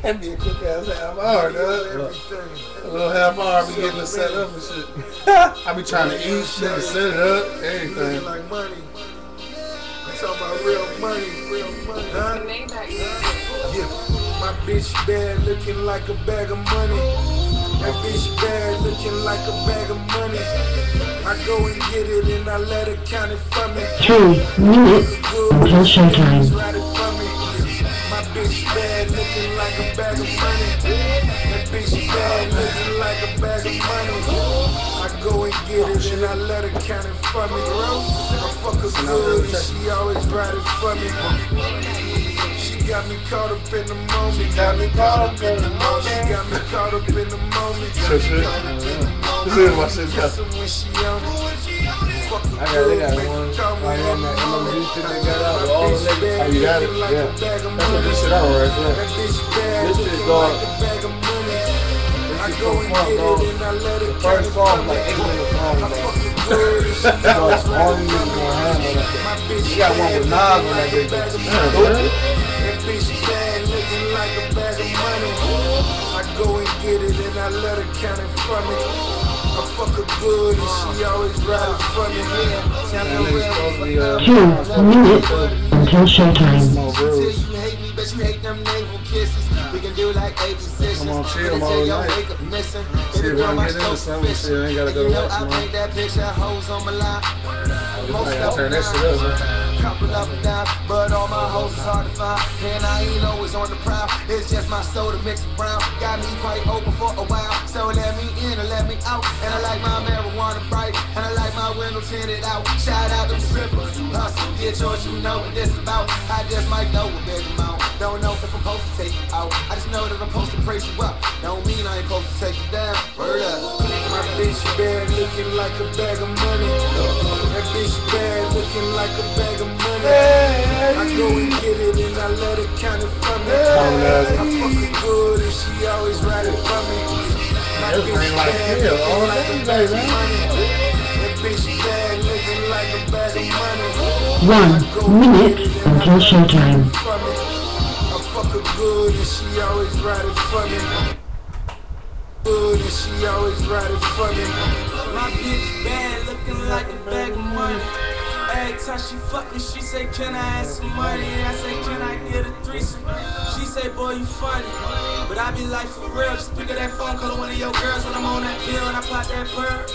That'd be a quick ass half hour, dog. A little half hour be getting it set up and shit. I be trying to eat shit and set it up, everything. Like money. I'm talking about real money, huh? Yeah, my bitch bad looking like a bag of money. That bitch bad looking like a bag of money. I go and get it and I let her count it for me. 3 minutes until showtime. My bitch bad looking like a bag of money. That bitch bad looking like a bag of money. I go and get it and I let her count it for me. I fuck her good and she always ride it for me. She got me caught up in the moment. She got me caught up in the moment. She got me caught up in the moment. This is my shit, though. I got one. I had that MMG shit they got out with all the niggas. Oh, you got it? Yeah. That's what this shit out right there. This shit, dog. This shit so fun, dog. The first song was like 8 minutes long, dog. That's all you niggas gonna have on that shit. You got one with Nas on that bitch. That bitch bad looking like a bag of money. I go and get it and I let her count it for me. I fuck her good and she always ride it for me. 2 minutes until showtime. Come on, chill all night. See if I can get into something. See, I ain't gotta go to work tomorrow. I gotta turn that shit up, man. Couple up and down, but all my hoes is hard to find. And I ain't always on the prowl. It's just my soda mixed brown. Got me quite open for a while. So let me in or let me out. And I like my marijuana bright. And I like my window tinted out. Shout out them strippers. Hustle, get yours, you know what this about. I just might know a big amount. Don't know if I'm supposed to take you out. I just know that I'm supposed to praise you up. Don't mean I ain't supposed to take you down. Word up. My bitch bad looking like a bag of money. That bitch bad looking like a bag of money. I go and get it and I let her count it for me. I fuck her good and she always ride it for me. My bitch bad looking like a bag of money. That bitch bad looking like a bag of money. 1 minute until showtime. I fuck her good and she always ride it for me. Good and she always ride it for me. My bitch bad looking like a bag of money. Every time she fuck me, she say, can I have some money? And I say, can I get a threesome? She say, boy, you funny. But I be like, for real, just pick up that phone, call one of your girls when I'm on that pill and I pop that bird.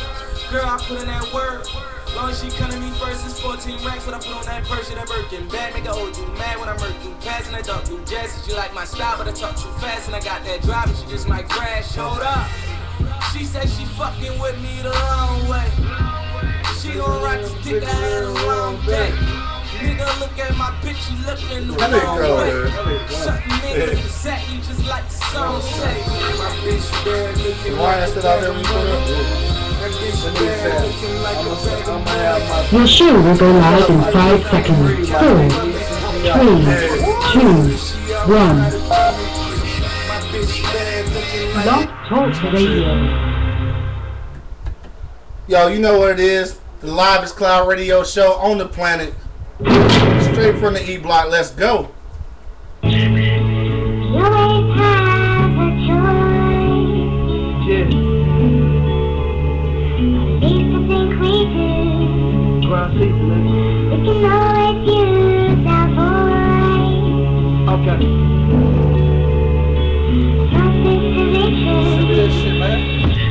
Girl, I put in that word. Long as she come to me first, it's 14 racks. What I put on that purse, that Birkin bag. Make a hold you mad when I murk you. Pass and I dump you jazz. She like my style, but I talk too fast. And I got that drive and she just might crash. Hold up. She say she fucking with me the long way. She gon' rock this dick, I had a long day. Nigga, look at my picture, looking the wrong way. Shut the nigga in the sack, you just like the song say. My bitch bad looking like a bag of money. Your show will go live in 5 seconds. 4, 3, 2, 1. Love Talk Radio. Yo, you know what it is. The Livest Cloud Radio Show on the planet. Straight from the E Block. Let's go. You always have a choice. Yeah. At least I think we do. Ground seats, nigga. We can always use our voice. Okay. Something to reach Look at this shit, man.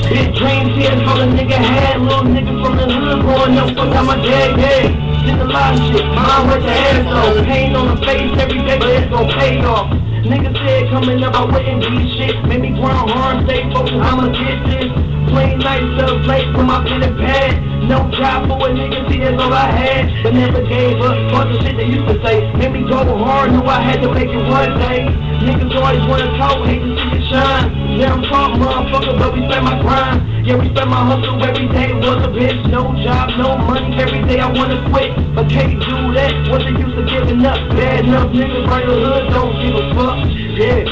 Big dreams here, all a nigga had. Little nigga from the hood growing up, fuck out my dad, yeah. Did a lot of shit, mom with your ass off. Pain on the face every day, but it's gon' pay off. Nigga said coming up, I wouldn't be shit. Made me grind hard, stay focused, I'ma get this. Plain nights up late with my pen and pad. No job for a nigga, see that's all I had. But never gave up, bunch of shit they used to say. Made me go hard, knew I had to make it one day. Niggas always wanna talk, hate to see it shine. Yeah, I'm talking motherfucker, but we spend my grind. Yeah, we spend my hustle every day, was a bitch. No job, no money, every day I wanna quit. But can't do that, what's the use of giving up? Bad enough niggas right the hood, don't give a fuck. Yeah.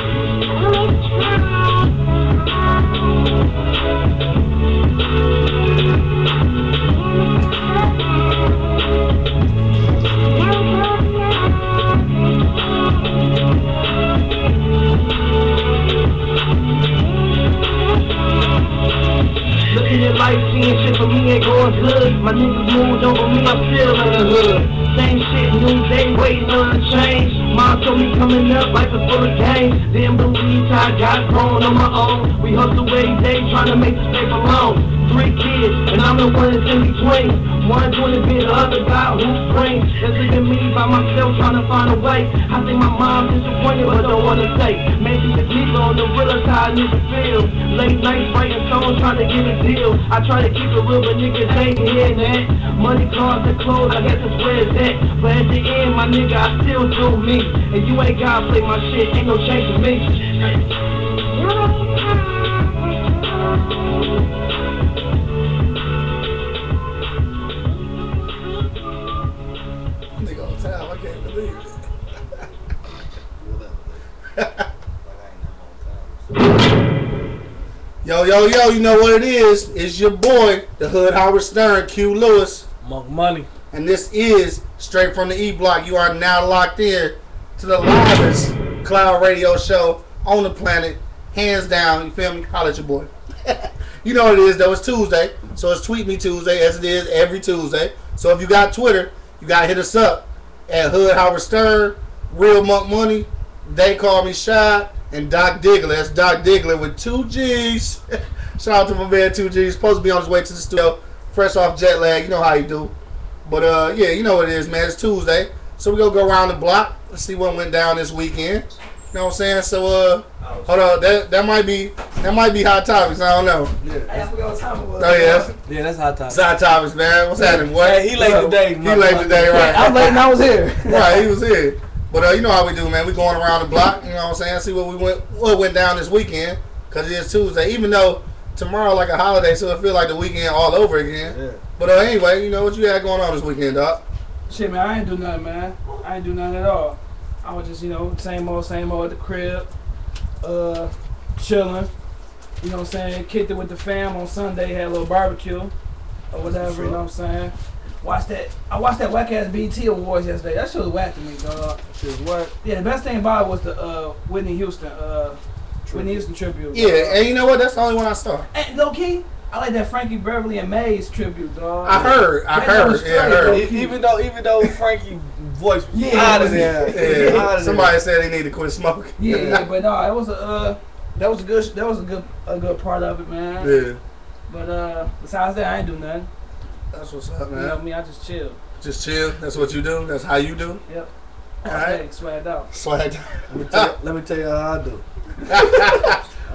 life, seeing shit for me ain't going good. My niggas moved over me, I'm still in the hood. Same shit, new day, waiting on a change. Mom told me coming up, life is full of games. Didn't believe I got grown on my own. We hustle every day, trying to make this paper long. 3 kids, and I'm the one that's in between. One doing it, the other guy who's brings. That's look at me by myself, trying to find a way. I think my mom's disappointed, but don't wanna say. Maybe the people on the realest how I need to feel. Late nights writing songs, trying to get a deal. I try to keep it real, but niggas ain't hearing that. Money, cars, and clothes, I guess that's where it's at. But at the end, my nigga, I still do me. And you ain't gotta play my shit, ain't no change for me. Nigga on time, I can't believe it. Yo, you know what it is? It's your boy, the Hood Howard Stern, Q Lewis. Monk Money. And this is Straight from the E Block. You are now locked in to the livest cloud radio show on the planet. Hands down, you feel me? Holla at your boy. You know what it is though, it's Tuesday. So it's Tweet Me Tuesday, as it is every Tuesday. So if you got Twitter, you gotta hit us up at Hood Howard Stern, Real Monk Money, They Call Me Shy, and Doc Diggler. That's Doc Diggler with 2 G's. Shout out to my man 2 G's. Supposed to be on his way to the studio, fresh off jet lag. You know how you do. But yeah, you know what it is, man. It's Tuesday. So we're gonna go around the block. Let's see what went down this weekend. You know what I'm saying? So hold on, that might be hot topics. I don't know. Yeah. Oh yeah. Yeah, that's hot topics. It's hot topics, man. What's happening, boy? Hey, he late today. He late today, right? I'm late and I was here. Right, he was here. But you know how we do, man. We going around the block. You know what I'm saying? See what went down this weekend, cause it is Tuesday. Even though tomorrow like a holiday, so it feel like the weekend all over again. Yeah. But anyway, you know what you had going on this weekend, Doc? Shit, man, I ain't do nothing, man. I ain't do nothing at all. I was just, same old at the crib, chilling. You know what I'm saying? Kicked it with the fam on Sunday, had a little barbecue or whatever. You know what I'm saying? I watched that whack ass BT Awards yesterday. That shit was whack to me, dog. Shit was what? Yeah, the best thing about it was the Whitney Houston tribute. Yeah, and you know what? That's the only one I saw. And low key, I like that Frankie Beverly and Maze tribute, dog. I heard. Yeah, I heard. Even though Frankie voice was out of there. Yeah. Somebody said they need to quit smoking. Yeah, but no, it was a good part of it, man. Yeah. But besides that, I ain't do nothing. That's what's up, man. You know me, I just chill. Just chill. That's what you do. That's how you do. Yep. All right. Day, swagged out. Swagged out. Let me tell you how I do.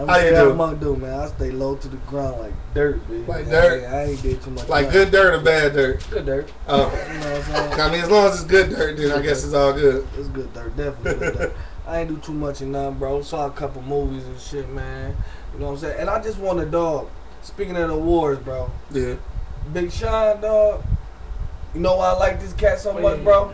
How you do? Monk do, man. I stay low to the ground like dirt, bitch. Like dirt? I ain't did too much. Like good dirt or bad dirt? Good dirt. Oh. You know what I'm saying? I mean, as long as it's good dirt, then I guess it's all good. It's good dirt, definitely good dirt. I ain't do too much in nothing, bro. Saw a couple movies and shit, man. You know what I'm saying? And I just want a dog. Speaking of the awards, bro. Yeah. Big Sean, dog. You know why I like this cat so much, bro?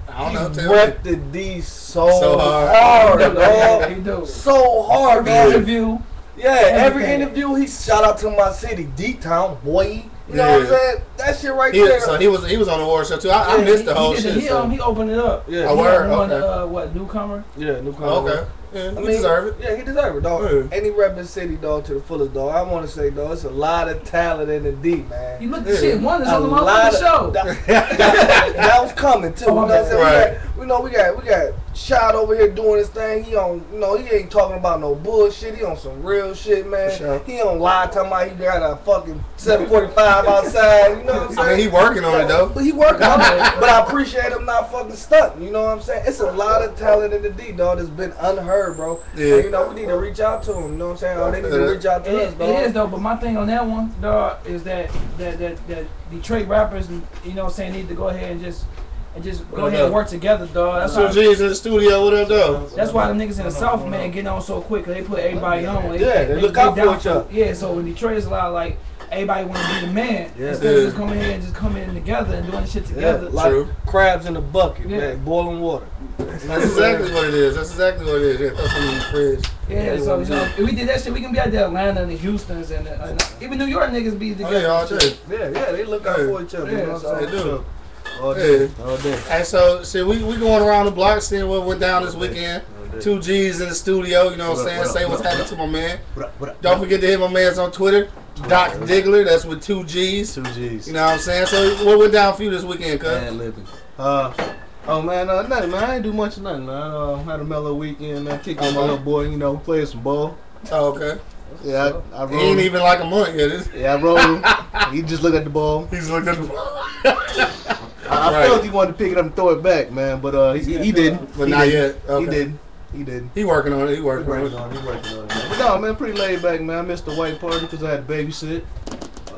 I don't know. He repped the D so hard, dog. He do. So hard, dog. Interview. Yeah, every interview he shout out to my city, D-Town, boy. You know what I'm saying? That shit right there. So he was on the award show too. I missed the whole shit. He opened it up. Yeah. Oh, word? He won Okay. what, newcomer? Yeah, newcomer. Oh, okay. Yeah, I he mean, deserve it. Yeah, he deserve it, dog. Yeah. And he rep his city, dog, to the fullest, dog. I want to say, dog, it's a lot of talent in the D, man. You look the shit. One is A on the lot motherfucking show. That was coming too. Oh, you know what I'm saying? right. We got Shot over here doing his thing. He on, he ain't talking about no bullshit. He on some real shit, man. Sure. He on lie talking about he got a fucking 745 outside. You know what I'm saying? I mean, he working on it though. But he working on it. But I appreciate him not fucking stuck. You know what I'm saying? It's a lot of talent in the D, dog, that's been unheard, bro. Yeah. And, we need to reach out to him. You know what I'm saying? Or they need to reach out to us, dog. It is though, but my thing on that one, dog, is that Detroit rappers, you know what I'm saying, need to go ahead and just go ahead and work together, dog. That's So G's in the studio. What up, though? That's why the niggas in the South, man, getting on so quick, cause they put everybody on. They look out for each other. Yeah, so in Detroit, it's a lot of like everybody want to be the man instead of just coming here and just coming in together and doing the shit together. Like crabs in a bucket, man, boiling water. That's exactly what it is. Yeah, throw some in the fridge. Yeah, so if we did that shit, we can be out there, Atlanta and the Houstons and even New York niggas be together. Oh, yeah, all day. Yeah, they look out for each other. Yeah, you know what I'm They saying? do. All day. And so, shit, we going around the block seeing what went down this weekend. 2 G's in the studio, you know what I'm saying? Say what's happening to my man. Don't forget to hit my man's on Twitter Doc Diggler, that's with 2 G's. 2 G's. You know what I'm saying? So what went down for you this weekend, cuz? Man, living. Oh man, nothing, man. I ain't do much of nothing, man. Had a mellow weekend, man. Kicked with my little boy, you know, played some ball. Oh, okay. Yeah, I He ain't even like a month yet. Yeah, I rolled him. He just looked at the ball. He's looked at the ball. I felt he wanted to pick it up and throw it back, man, but he didn't. But not yet. Okay. He didn't. He didn't. He working on it. He working on it. He working on it. But no, man, pretty laid back, man. I missed the white party because I had to babysit.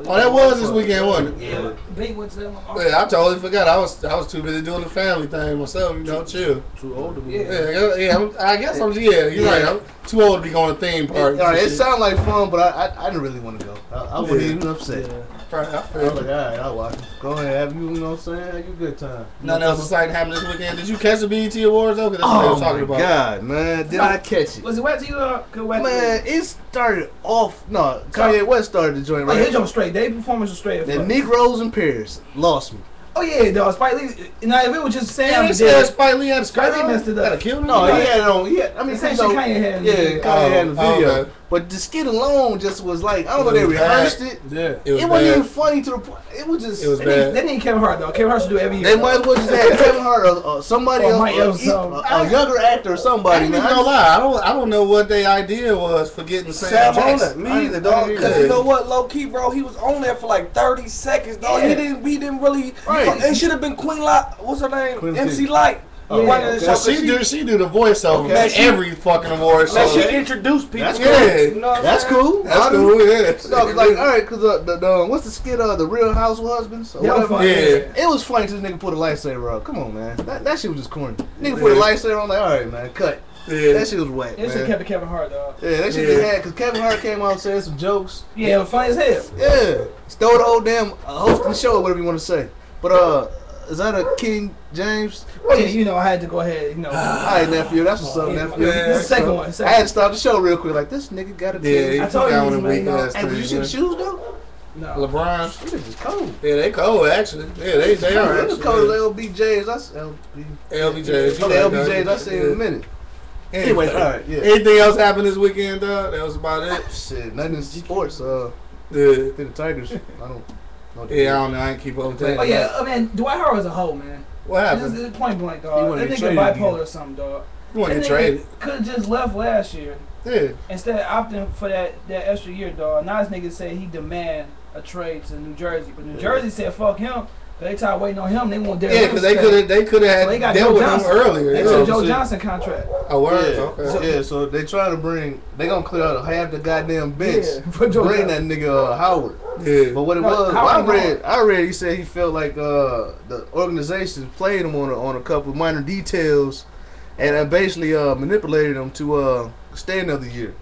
Oh, that was this weekend, wasn't it? Yeah. Big went to them. Yeah, I totally forgot. I was too busy doing the family thing myself. You know, chill. Too old to be. Yeah. I guess I'm. Yeah, you're right. I'm too old to be going to theme parties. All right, it sounded like fun, but I didn't really want to go. I wasn't even upset. Yeah. Right, I I feel was it. like, all right, I'll watch it. Go ahead, have you know what I'm saying? Have you a good time. Nothing else exciting happened this weekend. Did you catch the BET Awards though? 'Cause that's what they Oh were talking my about. God, man, did I catch it? Was it wet to you? Man, it started off. No, Kanye West started the joint, Like his right? jump straight. They performance was straight. The Negroes in Paris lost me. Oh yeah, dog. Spike Lee. Now if it was just Sam, They said Spike Lee had a Spike Lee skirt on. messed it up. Had a kill him? No, he had it on. I mean, The same you know, shit Kanye had. Yeah, Kanye had in the video. okay. But the skit alone just was like, I don't know, It they was bad. rehearsed it. Yeah. It was It wasn't even bad. funny to the point. It was just. It was They bad. need Kevin Hart though. Kevin Hart should do it every year. They might as well just have Kevin Hart or somebody Or else, Mike Epps, a younger actor or I somebody. ain't Man. even gonna lie. I don't know what their idea was for getting Sam Sam on it. Jackson. Me either, dog. Because Yeah. you know what, low key, bro, he was on there for like 30 seconds, dog. Yeah. He didn't really. Right. It should have been Queen Light. What's her name? Queen MC Light. Oh, running the show. Well, 'Cause she do the voiceover Okay. for every fucking award show. Man, she introduced people. That's to cool. it, you know what I'm That's saying? cool. That's cool. Yeah. No, 'cause like, all right, because the what's the skit of the Real Housewives Husbands? Or Yeah, whatever? funny. Yeah. It was funny till this nigga put a lightsaber up. Come on, man. That shit was just corny. Nigga put a lightsaber on, like, all right, man, cut. Yeah. That shit was whack, They should have man. kept it Kevin Hart dog. Yeah, that shit Yeah. just had, because Kevin Hart came out saying some jokes. Yeah, it was funny as hell. Yeah. Stole the whole damn hosting the show, whatever you want to say. But, is that a King James? Oh yeah, you know I had to go ahead. You know, All right, nephew, that's what's up, nephew. man. the second one. I Second had to stop the show real quick, like, this nigga got a Yeah, King. I told you down he with was weak really ass Hey, did you see the shoes, though? No. LeBron. These niggas cold. Yeah, they cold actually. Yeah, they are They was actually. cold as LBJs. That's LBJs. Oh, the LBJs I seen in a minute. Anyway, all right, yeah. Anything else happened this weekend, dog? That was about it. Shit, nothing in sports. Yeah. I think the Tigers. I don't know. Yeah, I don't know. I ain't keep up with that. Oh yeah, I mean Dwight Howard was a hoe, man. What This happened? is point blank, He dog. wanna That get nigga traded bipolar again. or something, dog. You want to get traded? Could have just left last year Yeah. instead of opting for that extra year, dog. Now this nigga said he demand a trade to New Jersey, but New Jersey said fuck him. Cause they tired waiting on him. They want Derrick Yeah, because they could have So they got had dealt Joe with him Johnson. earlier. They Yeah. took Joe see. Johnson contract. Oh, word? Yeah, Okay. yeah. So they trying to bring. They gonna clear out half the goddamn bench. Yeah, for Joe Bring Johnson. that nigga Howard. Yeah. But what it No, was, Howard I read. He said he felt like the organization played him on a couple of minor details, and basically manipulated him to stay another year.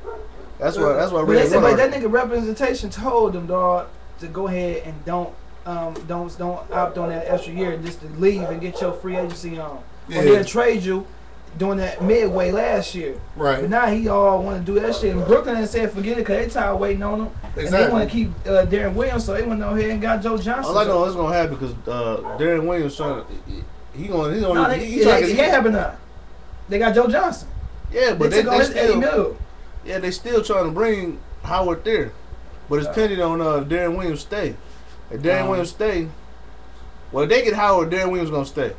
That's why I But read. they said one like that article. nigga representation told them, dog, to go ahead and don't opt on that extra year and just to leave and get your free agency on. Yeah. Or they'll trade you doing that midway last year. But Right. now he all want to do that shit. And Brooklyn and said forget it because they tired of waiting on him. And they want to Exactly. keep Darren Williams, so they went ahead and got Joe Johnson. All I know is gonna happen because Darren Williams trying to. He No, trying it to can't happen now. They got Joe Johnson. Yeah, but They they took on his 80 still. mil. Yeah, they still trying to bring Howard there, but it's pending on Darren Williams stay. If Darren Williams stay, well, if they get Howard, Darren Williams gonna stay.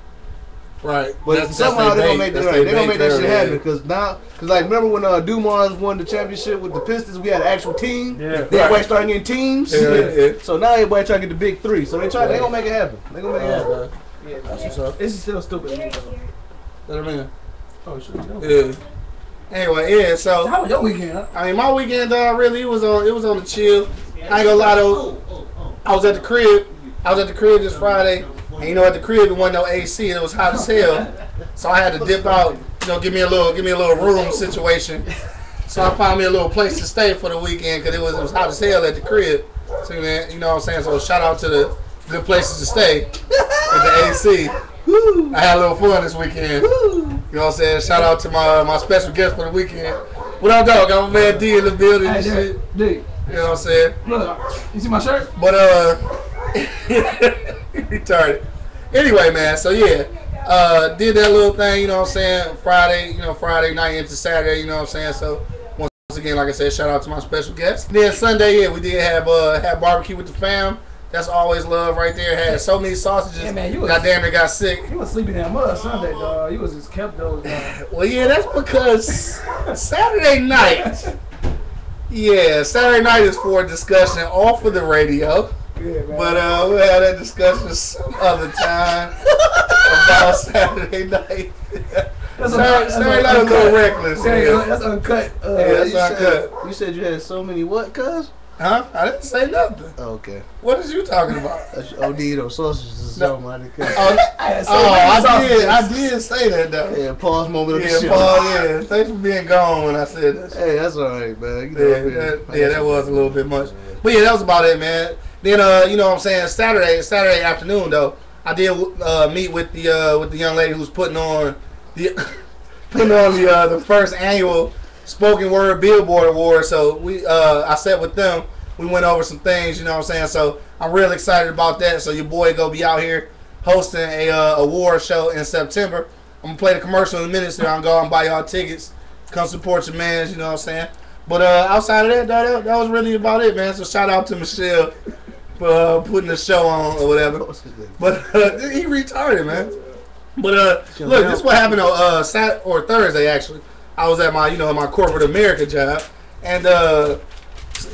Right. But somehow they're gonna make that. They're gonna make that shit happen because now, because like remember when Dumas won the championship with the Pistons, we had an actual team. Yeah. Everybody started getting teams. Yeah. So now everybody trying to get the big three. So they gonna make it happen. They gonna make it happen. Okay. Yeah, That's what's up. this is still stupid to me, though. Let him in. Oh, shit. Yeah. Anyway, yeah. So How was your weekend, huh? I mean, my weekend, really, it was on the chill. I ain't gonna lie though. I was at the crib. This Friday, and you know, at the crib it wasn't no AC. It was hot as hell, so I had to dip out. You know, give me a little room situation. So I found me a little place to stay for the weekend because it was hot as hell at the crib. So man, you know what I'm saying. So shout out to the good places to stay with the AC. I had a little fun this weekend. You know what I'm saying? Shout out to my special guest for the weekend. What up, dog? I'm man D in the building and shit. Dude, You know what I'm saying? look, you see my shirt? But retarded. Anyway, man. So yeah, did that little thing. You know what I'm saying? Friday night into Saturday. You know what I'm saying? So once Once again, like I said, shout out to my special guest. Then Sunday, yeah, we did have barbecue with the fam. That's always love right there. Had so many sausages. Yeah, man, you was, goddamn, they got sick. You was sleeping in that mud Sunday, dog. You was just kept those. Well, yeah, that's because Saturday night. Yeah, Saturday night is for a discussion off of the radio. Yeah, man. But we'll have that discussion some other time about Saturday night. Saturday night was a little reckless. That's uncut. Yeah, that's uncut. You said you had so many what, cuz? Huh? I didn't say nothing. Oh, okay. What is you talking about? OD or sausages or something. I did say that though. Yeah, pause moment of the show. Yeah, thanks for being gone when I said that. Hey, that's alright, man. You know, that was a little bit much. But yeah, that was about it, man. Then you know what I'm saying, Saturday afternoon though, I did meet with the young lady who's putting on the first annual Spoken Word Billboard Award. So I sat with them. We went over some things, you know what I'm saying. So I'm real excited about that. So your boy gonna be out here hosting a award show in September. I'm gonna play the commercial in a minute, so I'm gonna go and buy y'all tickets. Come support your mans, you know what I'm saying. But outside of that, that was really about it, man. So shout out to Michelle for putting the show on or whatever. But he retarded, man. But look, this is what happened on Thursday actually. I was at my corporate America job, and a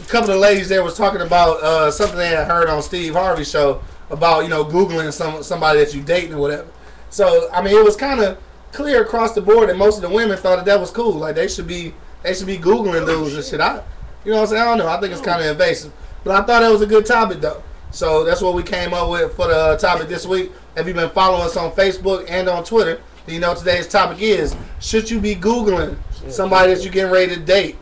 couple of ladies there was talking about something they had heard on Steve Harvey's show about Googling somebody that you dating or whatever. So I mean, it was kind of clear across the board that most of the women thought that was cool. Like they should be Googling dudes and shit. You know what I'm saying? I don't know. I think it's kind of invasive, but I thought it was a good topic though. So that's what we came up with for the topic this week. If you've been following us on Facebook and on Twitter, then you know today's topic is: should you be Googling somebody that you're getting ready to date?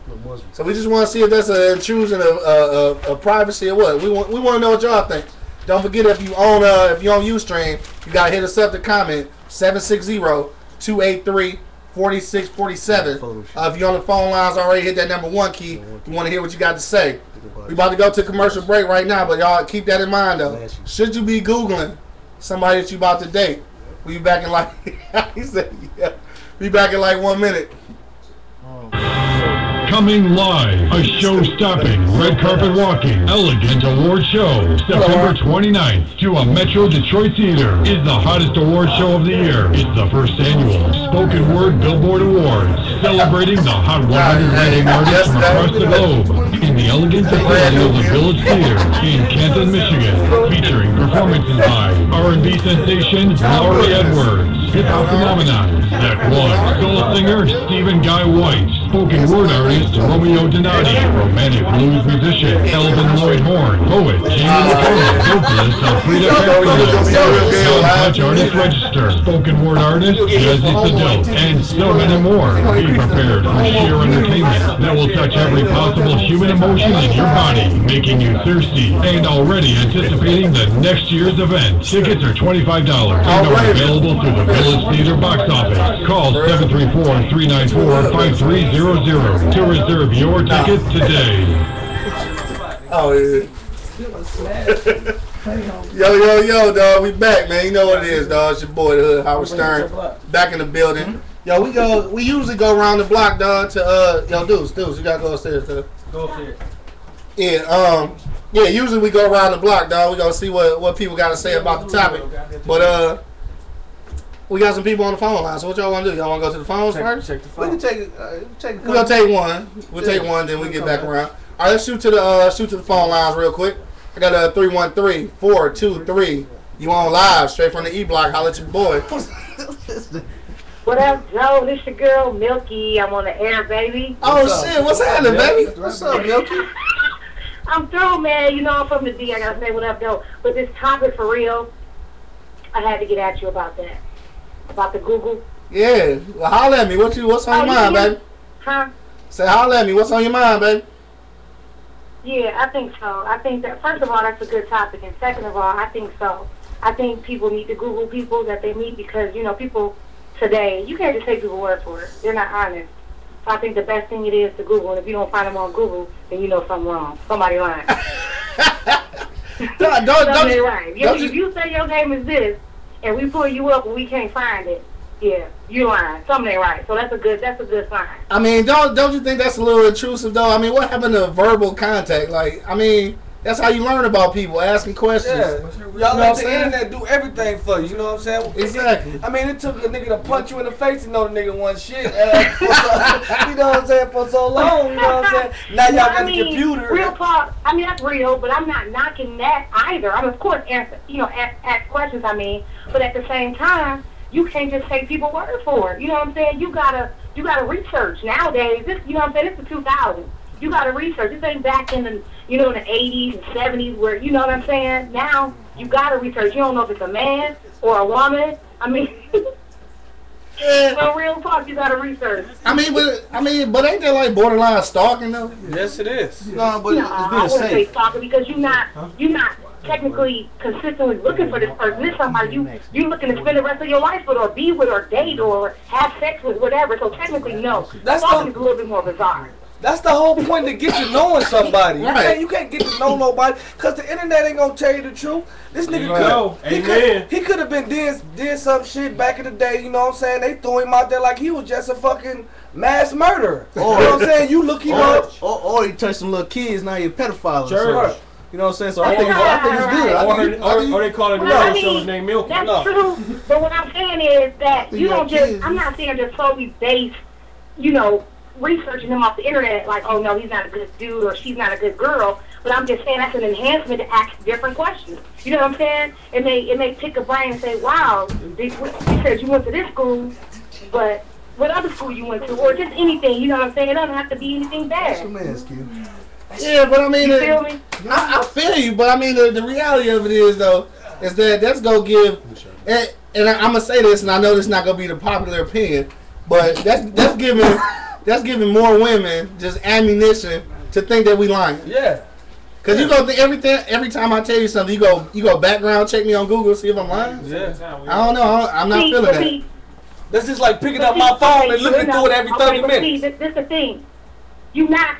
So we just want to see if that's an intrusion of privacy or what. We want to know what y'all think. Don't forget, if you own Ustream, you gotta hit us up to comment 760-283-4647. If you're on the phone lines already, hit that number 1 key. We want to hear what you got to say. We about to go to commercial break right now, but y'all keep that in mind though. Should you be Googling somebody that you about to date? We'll be back in like he said, yeah. Be back in like 1 minute. Coming live, a show-stopping, red carpet walking, elegant award show, September 29th, to a Metro Detroit theater, is the hottest award show of the year. It's the first annual Spoken Word Billboard Awards, celebrating the Hot 100 rating artists from across the globe, in the elegant facility of the Village Theater in Canton, Michigan, featuring performances by R&B sensation Laurie Edwards, hip-hop phenomenon Zach One, soul singer Stephen Guy White, spoken word artist Romeo Donati, romantic blues musician Elvin Lloyd Horn, poet Jamie McCullough, vocalist Alfreda Capriel, sound artist register, spoken word artist Jazzy Sedot, and so many more. Be prepared for sheer entertainment that will touch every possible human emotion in your body, making you thirsty, and already anticipating the next year's event. Tickets are $25 and are available through the Village Theater box office. Call 734-394-5300 to reserve your ticket today. Oh yeah. Yo, dog. We back, man. You know what it is, dog. It's your boy, the Hood, Howard Stern, back in the building. Yo, we usually go around the block, dog. To Deuce, you gotta go upstairs, dog. Go upstairs. Yeah, usually we go around the block, dog. We gonna see what people got to say about the topic. But we got some people on the phone line. So what y'all want to do? Y'all want to go to the phones first? Check the phone. We can take We're gonna take one. We'll take one, then we get back around. All right, let's shoot to the phone lines real quick. I got 313-423. You on live straight from the E Block? Holla at your boy. What up, Joe? This your girl Milky. I'm on the air, baby. Oh shit, what's happening, baby? What's up, Milky? I'm through, man. You know I'm from the D. I gotta say what up, though. But this topic for real, I had to get at you about that. About the Google. Yeah. Well, holla at me. What's on your mind, baby? Huh? Say holla at me. What's on your mind, baby? Yeah, I think so. I think that, first of all, that's a good topic. And second of all, I think so. I think people need to Google people that they meet because, people today, you can't just take people's word for it. They're not honest. So I think the best thing it is to Google. And if you don't find them on Google, then you know something wrong. Somebody lying. Don't right. If you say your name is this, and we pull you up and we can't find it, Yeah, you lying. Something ain't right. So that's a good sign. I mean, don't you think that's a little intrusive though? I mean, what happened to verbal contact? Like, I mean, that's how you learn about people, asking questions. Yeah, y'all let the internet do everything for you. You know what I'm saying? Exactly. I mean, it took a nigga to punch you in the face to know the nigga wasn't shit. You know what I'm saying? For so long, you know what I'm saying? Now y'all got the computer. Real talk. I mean, that's real, but I'm not knocking that either. I'm of course ask questions. I mean, but at the same time, you can't just take people's word for it. You know what I'm saying? You gotta research nowadays. This, you know what I'm saying? It's the 2000s. You gotta research. This ain't back in the, in the 80s and 70s where, you know what I'm saying? Now you gotta research. You don't know if it's a man or a woman. I mean, for real talk, you gotta research. I mean, but ain't that like borderline stalking though? Yes, it is. No, but it's I being wouldn't say safe. stalking because you're not technically consistently looking for this person. This is somebody you looking to spend the rest of your life with, or be with, or date, or have sex with, whatever. So technically, no. Stalking is a little bit more bizarre. That's the whole point, to get to knowing somebody. Right. You can't get to know nobody because the internet ain't gonna tell you the truth. This nigga he could have been did some shit back in the day. You know what I'm saying? They threw him out there like he was just a fucking mass murderer. You know what I'm saying? You look him up. Or he touched some little kids, now he a pedophile. Sure. You know what I'm saying? So I think it's good. Or they call it Well, the show his name Milky. That's true. But what I'm saying is that you don't just, I'm not saying just solely based, researching him off the internet like, oh no, he's not a good dude or she's not a good girl. But I'm just saying that's an enhancement to ask different questions. You know what I'm saying? It may pick a brain and say, wow, you said you went to this school, but what other school you went to? Or just anything, you know what I'm saying? It doesn't have to be anything bad. Yeah, but I mean, You feel me? I feel you, but I mean, the reality of it is though, is that that's gonna give, and I'm gonna say this, and I know this is not gonna be the popular opinion, but that's giving more women just ammunition to think that we lying. Yeah. Cause you go every time I tell you something, you go background check me on Google, see if I'm lying. Yeah. I don't know. I'm not feeling that. That's just like picking up my phone and looking through it every 30 minutes. This is the thing. You're not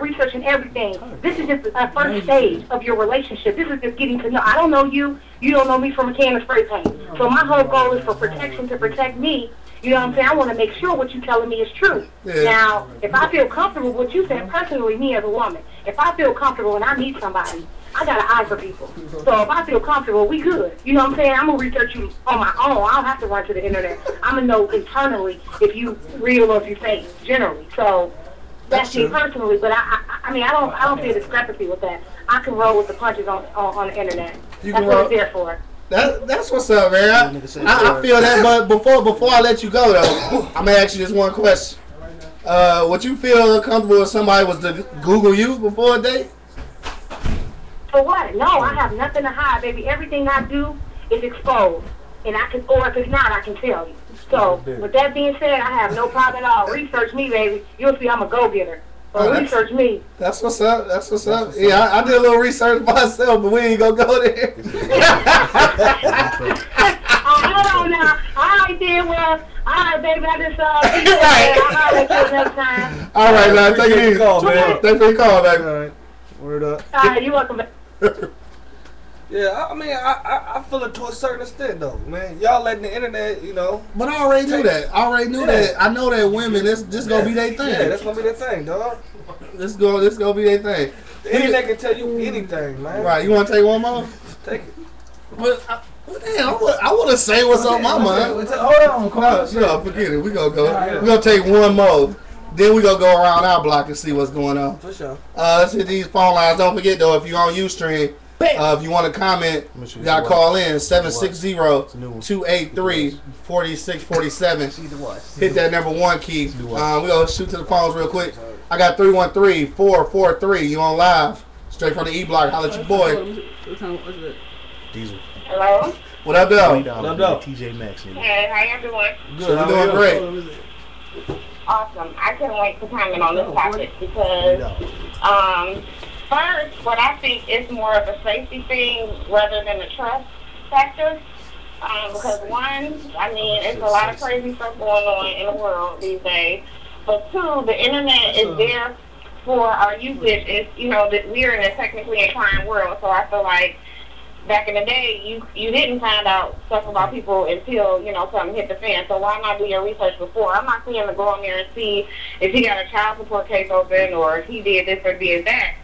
researching everything. This is just a first stage of your relationship. This is just getting to know. I don't know you. You don't know me from a can of spray paint. So my whole goal is for protection to protect me. You know what I'm saying? I want to make sure what you're telling me is true. Yeah. Now, if I feel comfortable with what you said, personally, me as a woman, if I feel comfortable and I meet somebody, I got an eye for people. So if I feel comfortable, we good. You know what I'm saying? I'm going to research you on my own. I don't have to run to the internet. I'm going to know internally if you real or if you fake, generally. So that's me personally, but I mean, I don't see a discrepancy with that. I can roll with the punches on the internet. That's what it's there for. That's what's up, man. I feel that, but before I let you go though, I'm gonna ask you this one question. Would you feel comfortable if somebody was to Google you before a date? For what? No, I have nothing to hide, baby. Everything I do is exposed, and or if it's not, I can tell you. So with that being said, I have no problem at all. Research me, baby. You'll see I'm a go-getter. So research me. That's what's up. That's what's up. Yeah, I did a little research myself, but we ain't gonna go there. Hold on now. All right, then. Well, all right, baby. I just I'll let you next time. All right, man. Take it easy. Thanks for the call, baby. All right. Word up. All right, you're welcome. Yeah, I mean, I feel it to a certain extent, though, man. Y'all letting the internet, But I already knew that. That. I know that women, this gonna be their thing. Yeah, that's gonna be their thing, dog. This gonna be their thing. The internet can tell you anything, man. Right, you wanna take one more? Take it. But, damn, I wanna say what's on my mind. Hold on, No, forget it. We gonna go. We gonna take one more. Then we gonna go around our block and see what's going on. For sure. Let's hit these phone lines. Don't forget, though, if you're on Ustream, if you want to comment, you got to call in 760-283-4647. Hit that number 1 key. We going to shoot to the phones real quick. I got 313-443. You on live. Straight from the E-Block. Holla at your boy. Diesel. Hello? What up, though? What up, TJ Maxx. Hey, how you doing? Good. We're doing great. Awesome. I couldn't wait to comment on this topic because, first, what I think is more of a safety thing rather than a trust factor. Because one, I mean, it's a lot of crazy stuff going on in the world these days. But two, the internet is there for our usage. It's, that we're in a technically inclined world. So I feel like back in the day, you didn't find out stuff about people until, you know, something hit the fan. So why not do your research before? I'm not saying to go in there and see if he got a child support case open or if he did this or did that.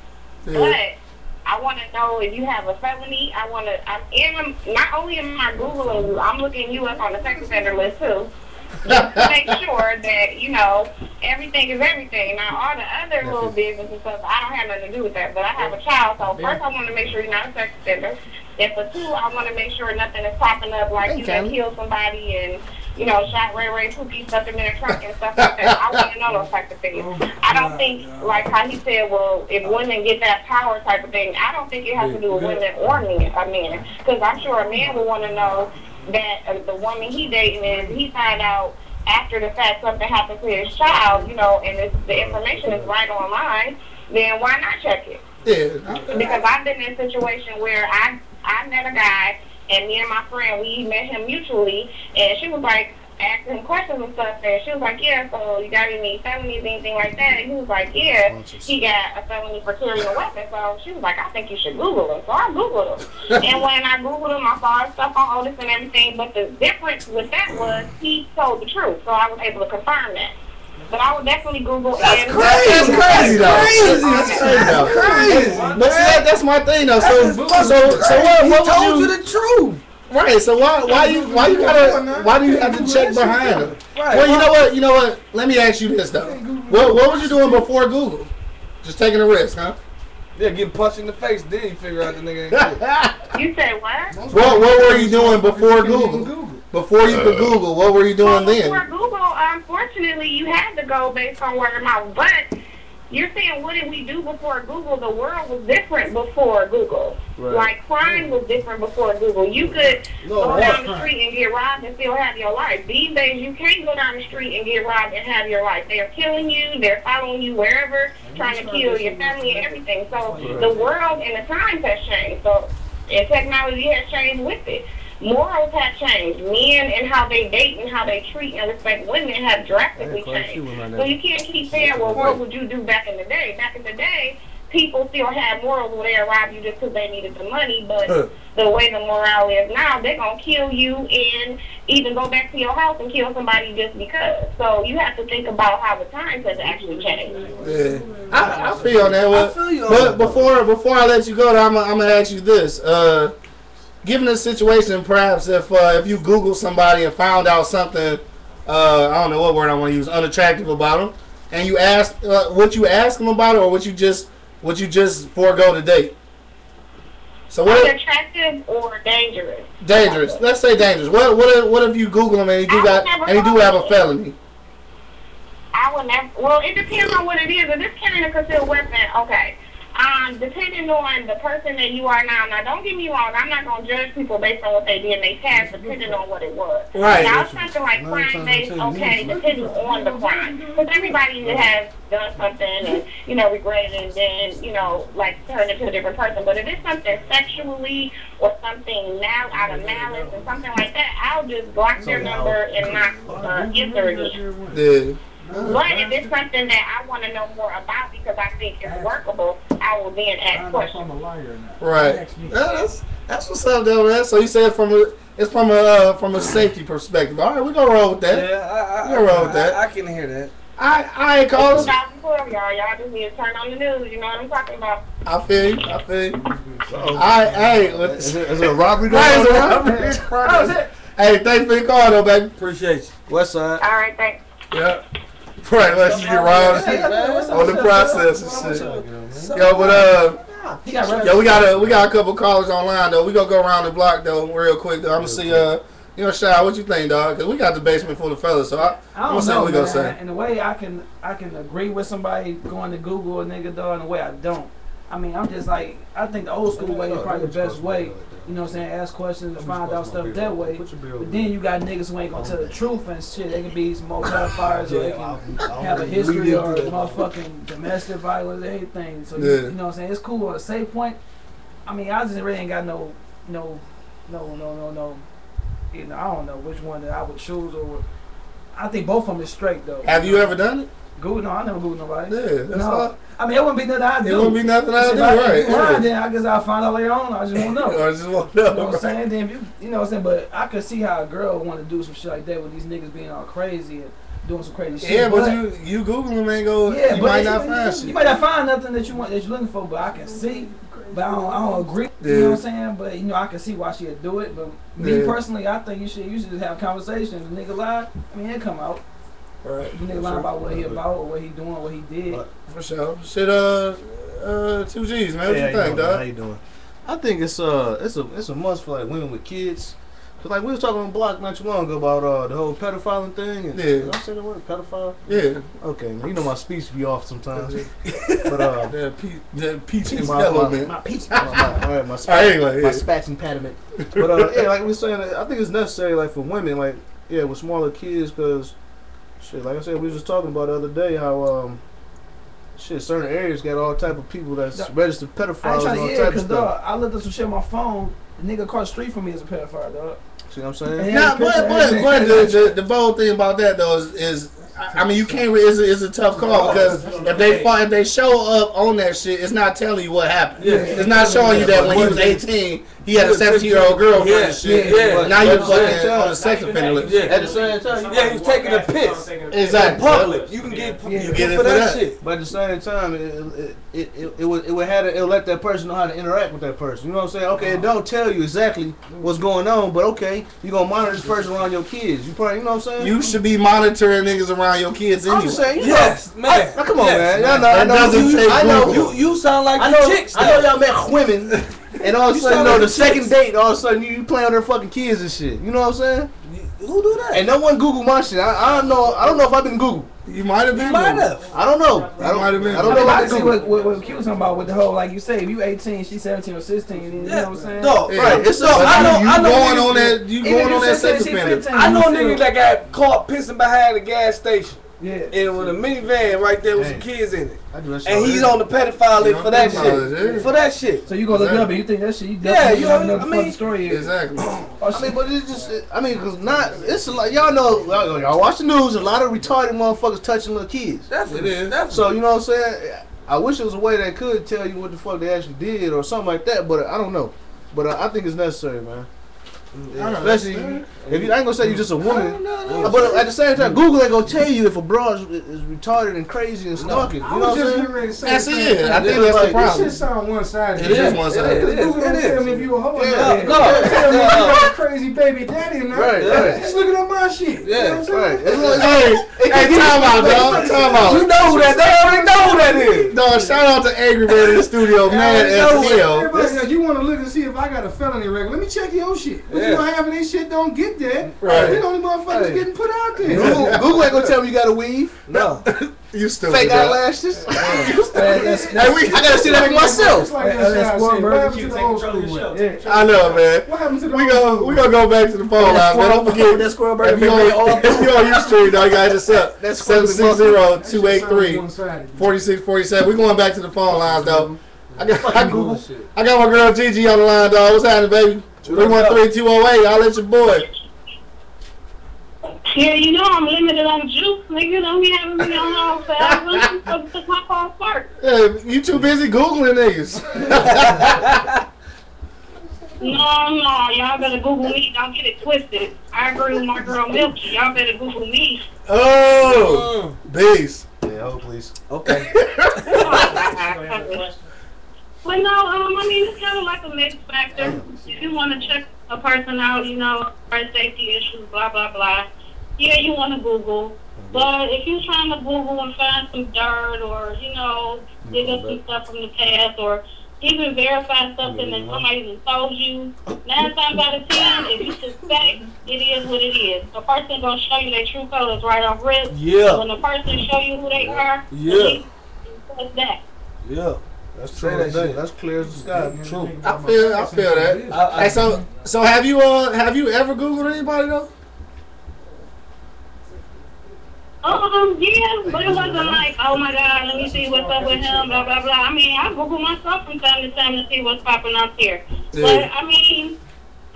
Yeah. But I want to know if you have a felony. Not only am I Googling you, I'm looking you up on the sex offender list too. Just to make sure that, you know, everything is everything. Now, all the other little business and stuff, I don't have nothing to do with that. But I have a child, so first I want to make sure you're not a sex offender. And for two, I want to make sure nothing is popping up like you done killed somebody and, you know, shot Ray Pookie, stuffed him in a trunk and stuff like that. I want to know those types of things. I don't think, like how he said, well, if women get that power type of thing, I don't think it has to do with women or men. Because I'm sure a man would want to know that the woman he dating is, he find out after the fact something happened to his child, you know, and the information is right online, then why not check it? Yeah. Because I've been in a situation where I met a guy, and me and my friend, we met him mutually, and she was like asking him questions and stuff, and she was like, yeah, so you got any felonies, anything like that? And he was like, yeah, he got a felony for carrying a weapon. So she was like, I think you should Google him. So I Googled him. And when I Googled him, I saw his stuff on Otis and everything, but the difference with that was he told the truth, so I was able to confirm that. But I would definitely Google. That's crazy though. That's crazy. But see, that's my thing though. So what told you the truth? Right. So why do you have to check behind them? Right. Well, you know what? Let me ask you this though. What was you doing before Google? Just taking a risk, huh? Yeah, getting punched in the face. Then you figure out the nigga ain't good. You said what? What were you doing before Google? Before you could Google, what were you doing then? Before Google, unfortunately, you had to go based on word of mouth. But you're saying, what did we do before Google? The world was different before Google. Right. Like, crime was different before Google. You could go down the street and get robbed and still have your life. These days, you can't go down the street and get robbed and have your life. They're killing you. They're following you wherever, trying to kill your family and everything. So the world and the times has changed. So, and technology has changed with it. Morals have changed. Men and how they date and how they treat and respect women have drastically changed. So you can't keep saying, well, what would you do back in the day? Back in the day, people still had morals where they robbed you just because they needed the money, but the way the morale is now, they're going to kill you and even go back to your house and kill somebody just because. So you have to think about how the times has actually changed. Yeah, I feel on that. But before I let you go, I'm going to ask you this. Given the situation, perhaps if you Google somebody and found out something, I don't know what word I want to use, unattractive about them, and you ask, would you ask them about it, or would you just forego the date? So what? Unattractive or dangerous? Dangerous. Let's say dangerous. What if you Google him and he do have a felony? I would never. Well, it depends on what it is. If it's carrying a concealed weapon, okay. Depending on the person that you are now. Now, don't get me wrong. I'm not going to judge people based on what they did in their past, depending on what it was. Right. Now, something like crime-based, okay, depending on the crime. Because everybody has done something and, you know, regretted it and then, you know, like, turned into a different person. But if it's something sexually or something out of malice and something like that, I'll just block their number and not answer again. Yeah. But if it's something that I want to know more about because I think it's workable, I will then ask questions. Right. That's what's up, though, man. So you said it's from a safety perspective. All right, we gonna roll with that. Yeah, we gonna roll with that. I can hear that. I ain't calling. 2012, y'all just need to turn on the news. You know what I'm talking about? I feel you. Is it a robbery? Right, it's a robbery. Hey, thanks for the call, though, baby. Appreciate you. West side. All right, thanks. Yeah. Right, let's get robbed on the process and shit. Yo, we got a couple callers online though. We gonna go around the block though, real quick though. I'm gonna see Shy, what you think, dog? Cause we got the basement full of fellas, so I'm gonna see what we gonna say. And the way I can agree with somebody going to Google a nigga, dog, and the way I don't. I mean, I'm just like, I think the old school way is probably the best way. You know what I'm saying? Ask questions and find out stuff that way. But then you got niggas who ain't gonna tell the truth and shit. They can be some more pedophiles or they can have a history or motherfucking domestic violence, anything. So, you know what I'm saying? It's cool at a safe point. I mean, I just really ain't got no. You know, I don't know which one that I would choose or. I think both of them is straight though. Have you ever done it? Google? No, I never Google nobody. Yeah, that's no. all. I mean, it wouldn't be nothing I do. It wouldn't be nothing I do, If right? you lying, then I guess I'll find out later on. I just won't know. I just won't know. You know what I'm saying? Then if you know what I'm saying? But I could see how a girl would want to do some shit like that with these niggas being all crazy and doing some crazy shit. Yeah, but you Google them ain't go. Yeah, you but might not find shit. You might not find nothing that you want, that you're looking for, but I can see. But I don't agree. Yeah. You know what I'm saying? But you know, I can see why she'd do it. But me personally, I think you should just have conversations. The nigga lie, I mean, it come out. Right. The nigga lie about what he about or what he doing, what he did. For sure. Shit, 2 G's, man. What you think, dog? How you doing? I think it's a must for like women with kids. Cause like we was talking on the block not too long ago about the whole pedophiling thing. And, Yeah. Did I say the word pedophile? Yeah. Okay, man. You know my speech be off sometimes. But that peachy my peach. my spats impediment. But yeah, like we were saying, I think it's necessary like for women, like with smaller kids, cause shit, like I said, we was just talking about the other day how certain areas got all type of people that's registered pedophiles and all type of stuff. I looked at some shit on my phone. The nigga across the street from me is a pedophile, dog. See what I'm saying? Nah, but the bold thing about that though is I mean you can't. It's a tough call because if they show up on that shit, it's not telling you what happened. Yeah. It's not showing you that when he was 18, he had a 17-year-old girlfriend and shit. Yeah. Now you're fucking on a sex offender list. At the same time, he was taking a piss. Exactly. In public, you can get it for that shit. But at the same time, it would let that person know how to interact with that person. You know what I'm saying? Okay, it don't tell you exactly what's going on, but okay, you gonna monitor this person around your kids. You probably, you know what I'm saying? You should be monitoring niggas around your kids anyway. I'm just saying, yes, man. Come on, man. I know you sound like the chicks. I know y'all met women, and all of a sudden, the second date, all of a sudden you play on their fucking kids and shit. You know what I'm saying? Who do that? And no one Google my shit. I don't know if I've been Googled. You might have been. I don't know. I don't know I see what Q was talking about with the whole, like you say, if you 18, she's 17 or 16, then, you know what I'm saying? No, right. It's I know you going on that sex offender. I know niggas that got caught pissing behind a gas station. Yeah. And with a minivan right there with some kids in it. And he's on the pedophile list for that shit. For that shit. So you gonna look up and you think that shit, you definitely know what the story is. Exactly. I mean, but it's just, cause it's like, y'all know, y'all watch the news, a lot of retarded motherfuckers touching little kids. Definitely. So, you know what I'm saying? I wish there was a way that could tell you what the fuck they actually did or something like that, but I don't know. But I think it's necessary, man. Especially if you, I ain't gonna say you're just a woman, but at the same time, Google ain't gonna tell you if a bro is retarded and crazy and stalking. You know what I'm saying? That's it. I think that's the problem. This shit sound one-sided. It is one-sided. Google don't tell me if you a hoe or Yeah. not. No. Tell me if you got a crazy baby daddy or not. Right. Just looking at my shit. Yeah, You know what I'm right. Hey, time out, dog. Time out. You know who that? They already know who that is. Dog, shout out to Angry Man in the studio, man. As hell. Everybody says, you want to look and see if I got a felony record. Let me check your shit. But you know, half of these shit don't get there. Right. We the only motherfuckers getting put out there. Google ain't gonna tell me you gotta weave. No. You stupid. Fake dog. eyelashes. Hey, I gotta see that for myself. What happened to the old school? I know, man. What happened to the We gonna go back to the phone line, man. Don't forget that squirrel if you on your street, dog, you gotta just up. That's 760-283-4647. We going back to the phone lines, though. I got my girl Gigi on the line, dog. What's happening, baby? 313-208. I'll let your boy. Yeah, you know I'm limited on juice. Nigga, don't be having me on all fast. I'm supposed to my phone first. Yeah, you too busy Googling niggas. No, y'all better Google me. Don't get it twisted. I agree with my girl Milky. Y'all better Google me. Oh, beast. Yeah, hold please. Okay. But no, I mean, it's kind of like a mixed factor. If you want to check a person out, you know, for safety issues, blah, blah, blah, yeah, you want to Google. But if you're trying to Google and find some dirt or, you know, dig up some stuff from the past or even verify something that somebody just told you, 9 times out of 10, if you suspect, it is what it is. A person going to show you their true colors right off rip. Yeah. When a person show you who they are, yeah, what's that? Yeah. That's true. That's clear as the sky. True. I feel that. Hey, so have you ever Googled anybody though? Yeah, but it wasn't like, oh my God, let me see what's up with him, blah, blah, blah. I mean, I Google myself from time to time to see what's popping up here. Yeah. But, I mean,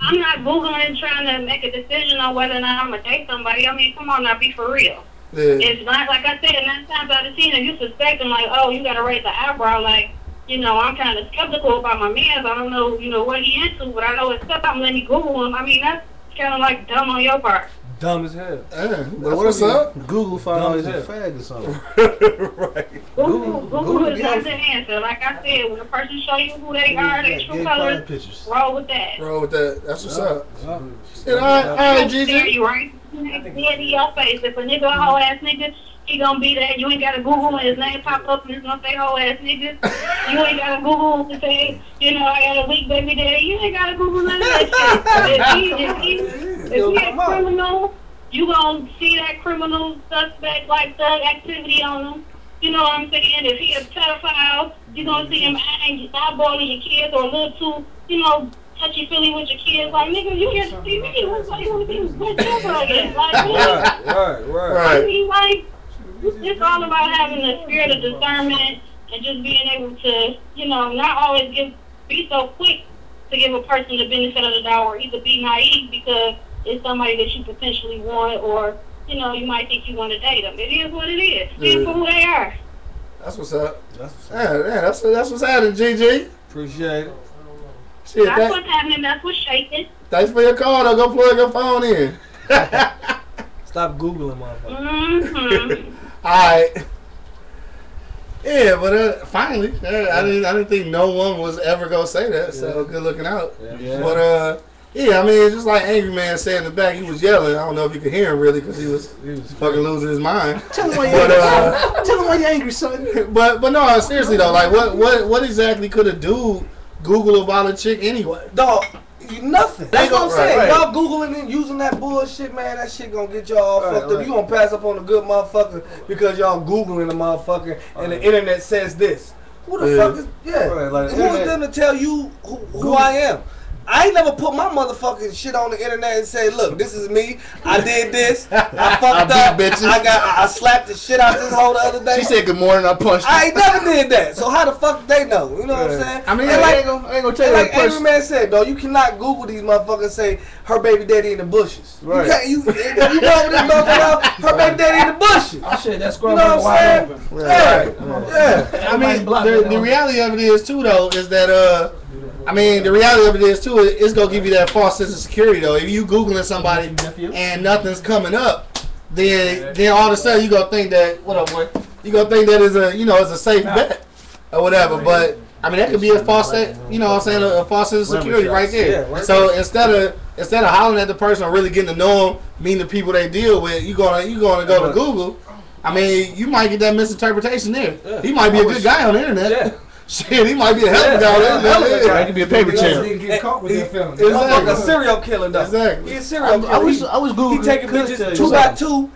I'm not Googling trying to make a decision on whether or not I'm going to date somebody. I mean, come on now, be for real. It's not like I said, 9 times out of 10, if you suspect them, like, oh, you got to raise the eyebrow, like, you know, I'm kind of skeptical about my man. I don't know, you know, what he into, but I know it's stuff. I'm letting me Google him. I mean, that's kind of like dumb on your part. Dumb as hell. But what's up? Google found out he's a fag or something. Right. Google is not the answer. Like I said, when a person show you who they are, their true colors, roll with that. Roll with that. That's what's up. All right, Gigi. You right? Dead in your face. If a nigga a whole ass nigga, he gonna be there. You ain't gotta Google and his name pop up and it's gonna say whole ass nigga. You ain't gotta Google and say, you know, I got a weak baby daddy. You ain't gotta Google none of that shit. If he a criminal, you gonna see that criminal suspect like thug activity on him. You know what I'm saying? If he a pedophile, you gonna see him eyeballing your kids or a little too, you know, touchy-feely with your kids. Like, nigga, you here to see me. What's like you want to be with your again? Like, right. I mean, like, it's all about having the spirit of discernment and just being able to, you know, not always be so quick to give a person the benefit of the doubt or either be naive because it's somebody that you potentially want or, you know, you might think you want to date them. It is what it is. See for who they are. That's what's up. That's what's happening, Gigi. Appreciate it. Shit, That's what's happening. That's what's shaking. Thanks for your call, though. Go plug your phone in. Stop Googling, motherfucker. All right. Yeah, but finally, I didn't think no one was ever gonna say that. So good looking out. Yeah. But yeah, I mean, it's just like Angry Man said in the back, he was yelling. I don't know if you could hear him really because he was fucking losing his mind. Tell him why you're angry, son. But no, seriously though, like what exactly could a dude Google about a chick anyway? Dog, nothing. That's what I'm saying. Right. Y'all Googling and using that bullshit, man, that shit gonna get y'all all fucked up. You gonna pass up on a good motherfucker because y'all Googling the motherfucker and the internet says this. Who the fuck is, Like, who is them to tell you who I am? I ain't never put my motherfucking shit on the internet and say, look, this is me. I did this. I fucked up. Bitches. I slapped the shit out this hoe the other day. She said good morning. I punched her. I ain't never did that. So how the fuck they know? You know what I'm saying? I mean, and I ain't gonna tell you like that every man said, though, you cannot Google these motherfuckers and say her baby daddy in the bushes. Right. You can't. You know this motherfucker, her baby daddy in the bushes. Oh shit, that's You know what I'm saying? Yeah. I mean, the reality of it is too, though, is that the reality of it is too, it's gonna give you that false sense of security though. If you Googling somebody and nothing's coming up, then all of a sudden you gonna think that you gonna think that is a safe bet or whatever. But I mean that could be a false a false sense of security right there. So instead of hollering at the person or really getting to know them, meeting the people they deal with, you gonna go to Google. I mean, you might get that misinterpretation there. He might be a good guy on the internet. Yeah. Shit, he might be a hell of a guy. He could be a paper champ. Get caught with that feeling. Exactly. A serial killer, though. Exactly. He's a serial killer. I was Googling. He taking bitches 2 by 2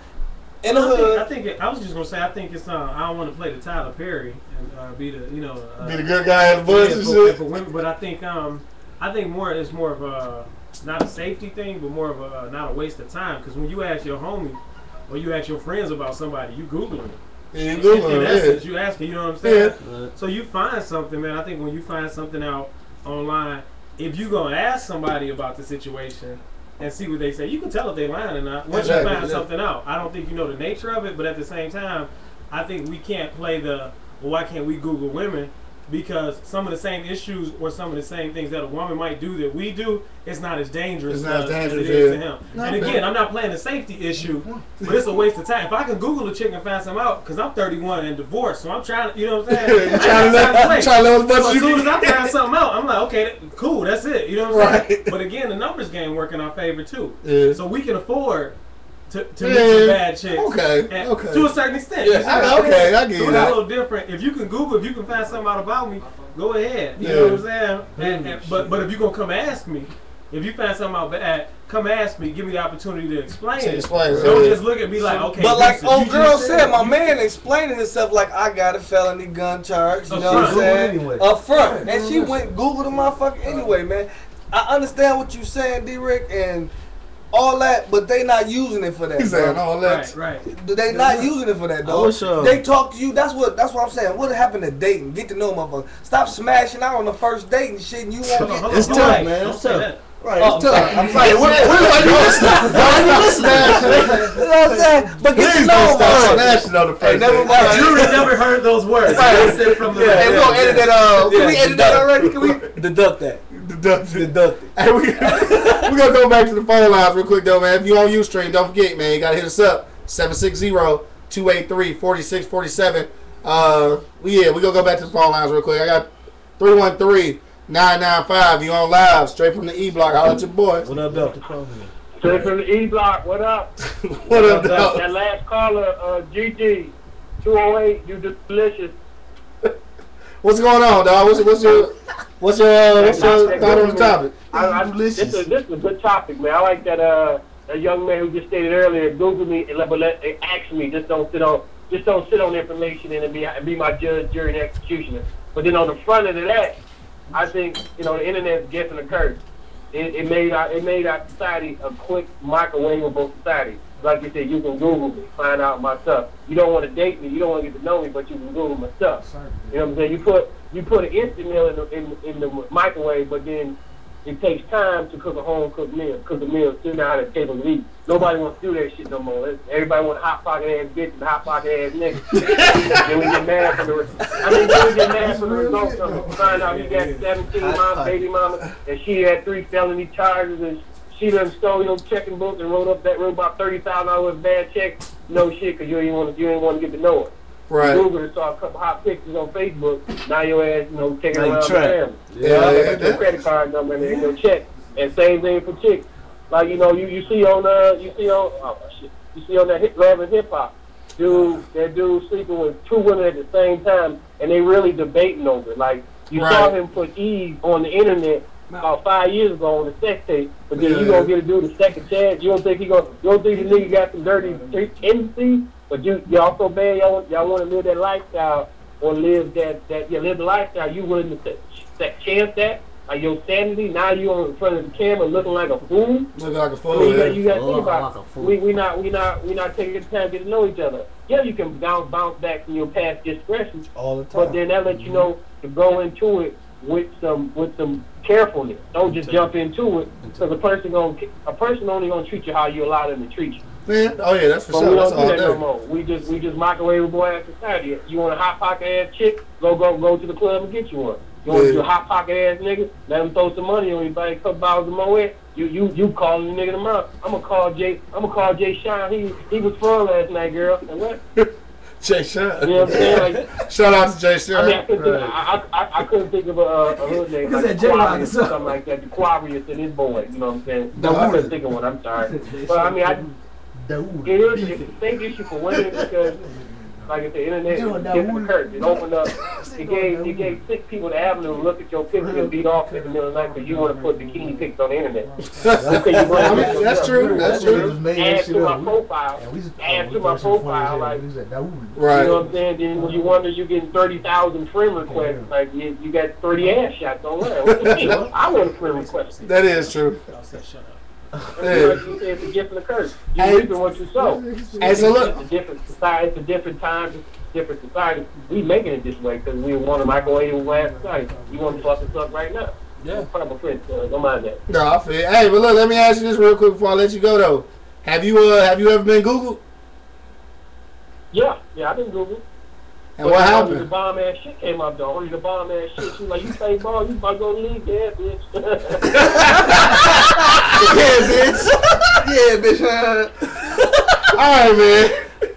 in the hood. I was just gonna say, I think it's I don't want to play the Tyler Perry and be the be the good guy in the bush and shit. For women, but I think it's more of a not a safety thing, but more of a not a waste of time. Because when you ask your homie or you ask your friends about somebody, you Googling it. Yeah, you Googling it. You asking, you know what I'm saying? Yeah. So you find something, man. I think when you find something out online, if you gonna ask somebody about the situation and see what they say, you can tell if they lying or not. Once you find something out, I don't think you know the nature of it, but at the same time, I think we can't play why can't we Google women? Because some of the same issues or some of the same things that a woman might do that we do, it's not as dangerous, as it is to him. And again, I'm not playing the safety issue, but it's a waste of time. If I can Google a chick and find something out, because I'm 31 and divorced, so I'm trying to, you know what I'm saying? trying to know as much as you can. As soon as I find something out, I'm like, okay, cool, that's it. You know what I'm saying? But again, the numbers game work in our favor too. Yeah. So we can afford to meet some bad chicks. Okay. To a certain extent. Yeah. I get so it's a little different. If you can Google, if you can find something out about me, go ahead. You know what I'm saying? But if you're going to come ask me, if you find something out bad, come ask me, give me the opportunity to explain it. Don't just look at me like, okay. But like old girl said, my man explaining himself like, I got a felony gun charge. You know what I'm saying? Up front. And she went Google the motherfucker anyway, man. I understand what you're saying, D-Rick, and all that, but they not using it for that. He's saying all that. Right. They not using it for that, though. They talk to you. That's what I'm saying. What happened to dating? Get to know motherfucker. Stop smashing out on the first date and shit. And you won't get. It's tough, man. Don't say that. Right, Oh, it's tough. I'm sorry. Why you listening? Why you listening? You know what I'm saying? But get to know stop smashing on the first never day. mind. Jury never heard those words. Right. They said from the Hey, we're gonna edit that. Can we edit that already? Can we deduct that? Deduct it. Hey, we're gonna go back to the phone lines real quick though, man. If you on Ustream, don't forget, man, you gotta hit us up 760-283-4647. We're gonna go back to the phone lines real quick. I got 313-995. You on live, straight from the E block. Holla at your boys. What up, Delta? Straight from the E block. What up? What up, dog? That last caller, GG 208. You delicious. What's going on, dog? What's your thought on the topic? This is a good topic, man. I like that a young man who just stated earlier, Google me and ask me. Just don't sit on information and be my judge, jury, and executioner. But then on the front end of that, I think the internet's gift and a curse. It made our society a quick microwavable society. Like you said, you can Google me, find out my stuff. You don't want to date me, you don't want to get to know me, but you can Google my stuff. You know what I'm saying? You put an instant meal in the microwave, but then it takes time to cook a home cooked meal. Cook a meal sitting out at the table to eat. Nobody wants to do that shit no more. Everybody want hot pocket ass bitch and hot pocket ass niggas. Then we get mad for the results of it. Find out he got 17 mama, baby mama, and she had 3 felony charges, and she done stole your checking book and wrote about $30,000 bad check. No shit, because you ain't want to get to know her. Right. Google and saw a couple hot pictures on Facebook. Now your ass, taking around the family. Yeah. Your credit card number and your check. And same thing for chicks. Like you see on that Love and Hip Hop. That dude sleeping with 2 women at the same time, and they really debating over it. Like you saw him put Eve on the internet about 5 years ago on the sex tape, but then you gonna get a dude a second chance. You don't think the nigga got some dirty tendencies? But y'all so bad, y'all want to live that lifestyle or live live the lifestyle. You willing to chance that? Like your sanity? Now you on in front of the camera looking like a fool. Looking like a fool. So you got to think about it. We not taking the time to get to know each other. Yeah, you can bounce back from your past discretion all the time. But then that lets you know to go into it with some carefulness. Don't just jump into it, because a person only gonna treat you how you allow them to treat you. Man, oh yeah, that's for sure. We don't do that no more. We just microwavable ass society. You want a hot pocket ass chick? Go to the club and get you one. You want a hot pocket ass nigga? Let him throw some money on you, buy a couple bottles of Moet. You calling the nigga tomorrow? I'm gonna call Jay Sean. He was fun last night, girl. And what? Jay Sean. You know what I'm saying? Like, shout out to Jay Sean. I couldn't think of a hood name like Aquarius or something like that. Aquarius and his boy. You know what I'm saying? I couldn't think of one. I'm sorry. But I mean, it's a big issue for women because, like I said, the internet is different curtain. It opened up. It gave 6 people the avenue to look at your picture and beat off in the middle of the night because you want to put bikini pics on the internet. That's true. That's true. Add to my profile. Like, right. You know what I'm saying? Then when you wonder, you getting 30,000 friend requests. Like you got 30 ass shots online. What you mean? I want a friend request. That is true. Shut up. It's a gift and a curse. You reaping what you sow. It's a different society. It's a different time. It's a different society. We making it this way because we want to microwave last society. You want to fuck us up right now. Yeah. Probably friends. Don't mind that. No, I feel. Hey, but look, let me ask you this real quick before I let you go though. Have you ever been Googled? Yeah, I've been Googled. And what happened? The bomb ass shit came up though. Only the bomb ass shit. She was like, you play ball, you about to go to the league, yeah, bitch. Yeah, bitch. All right, man.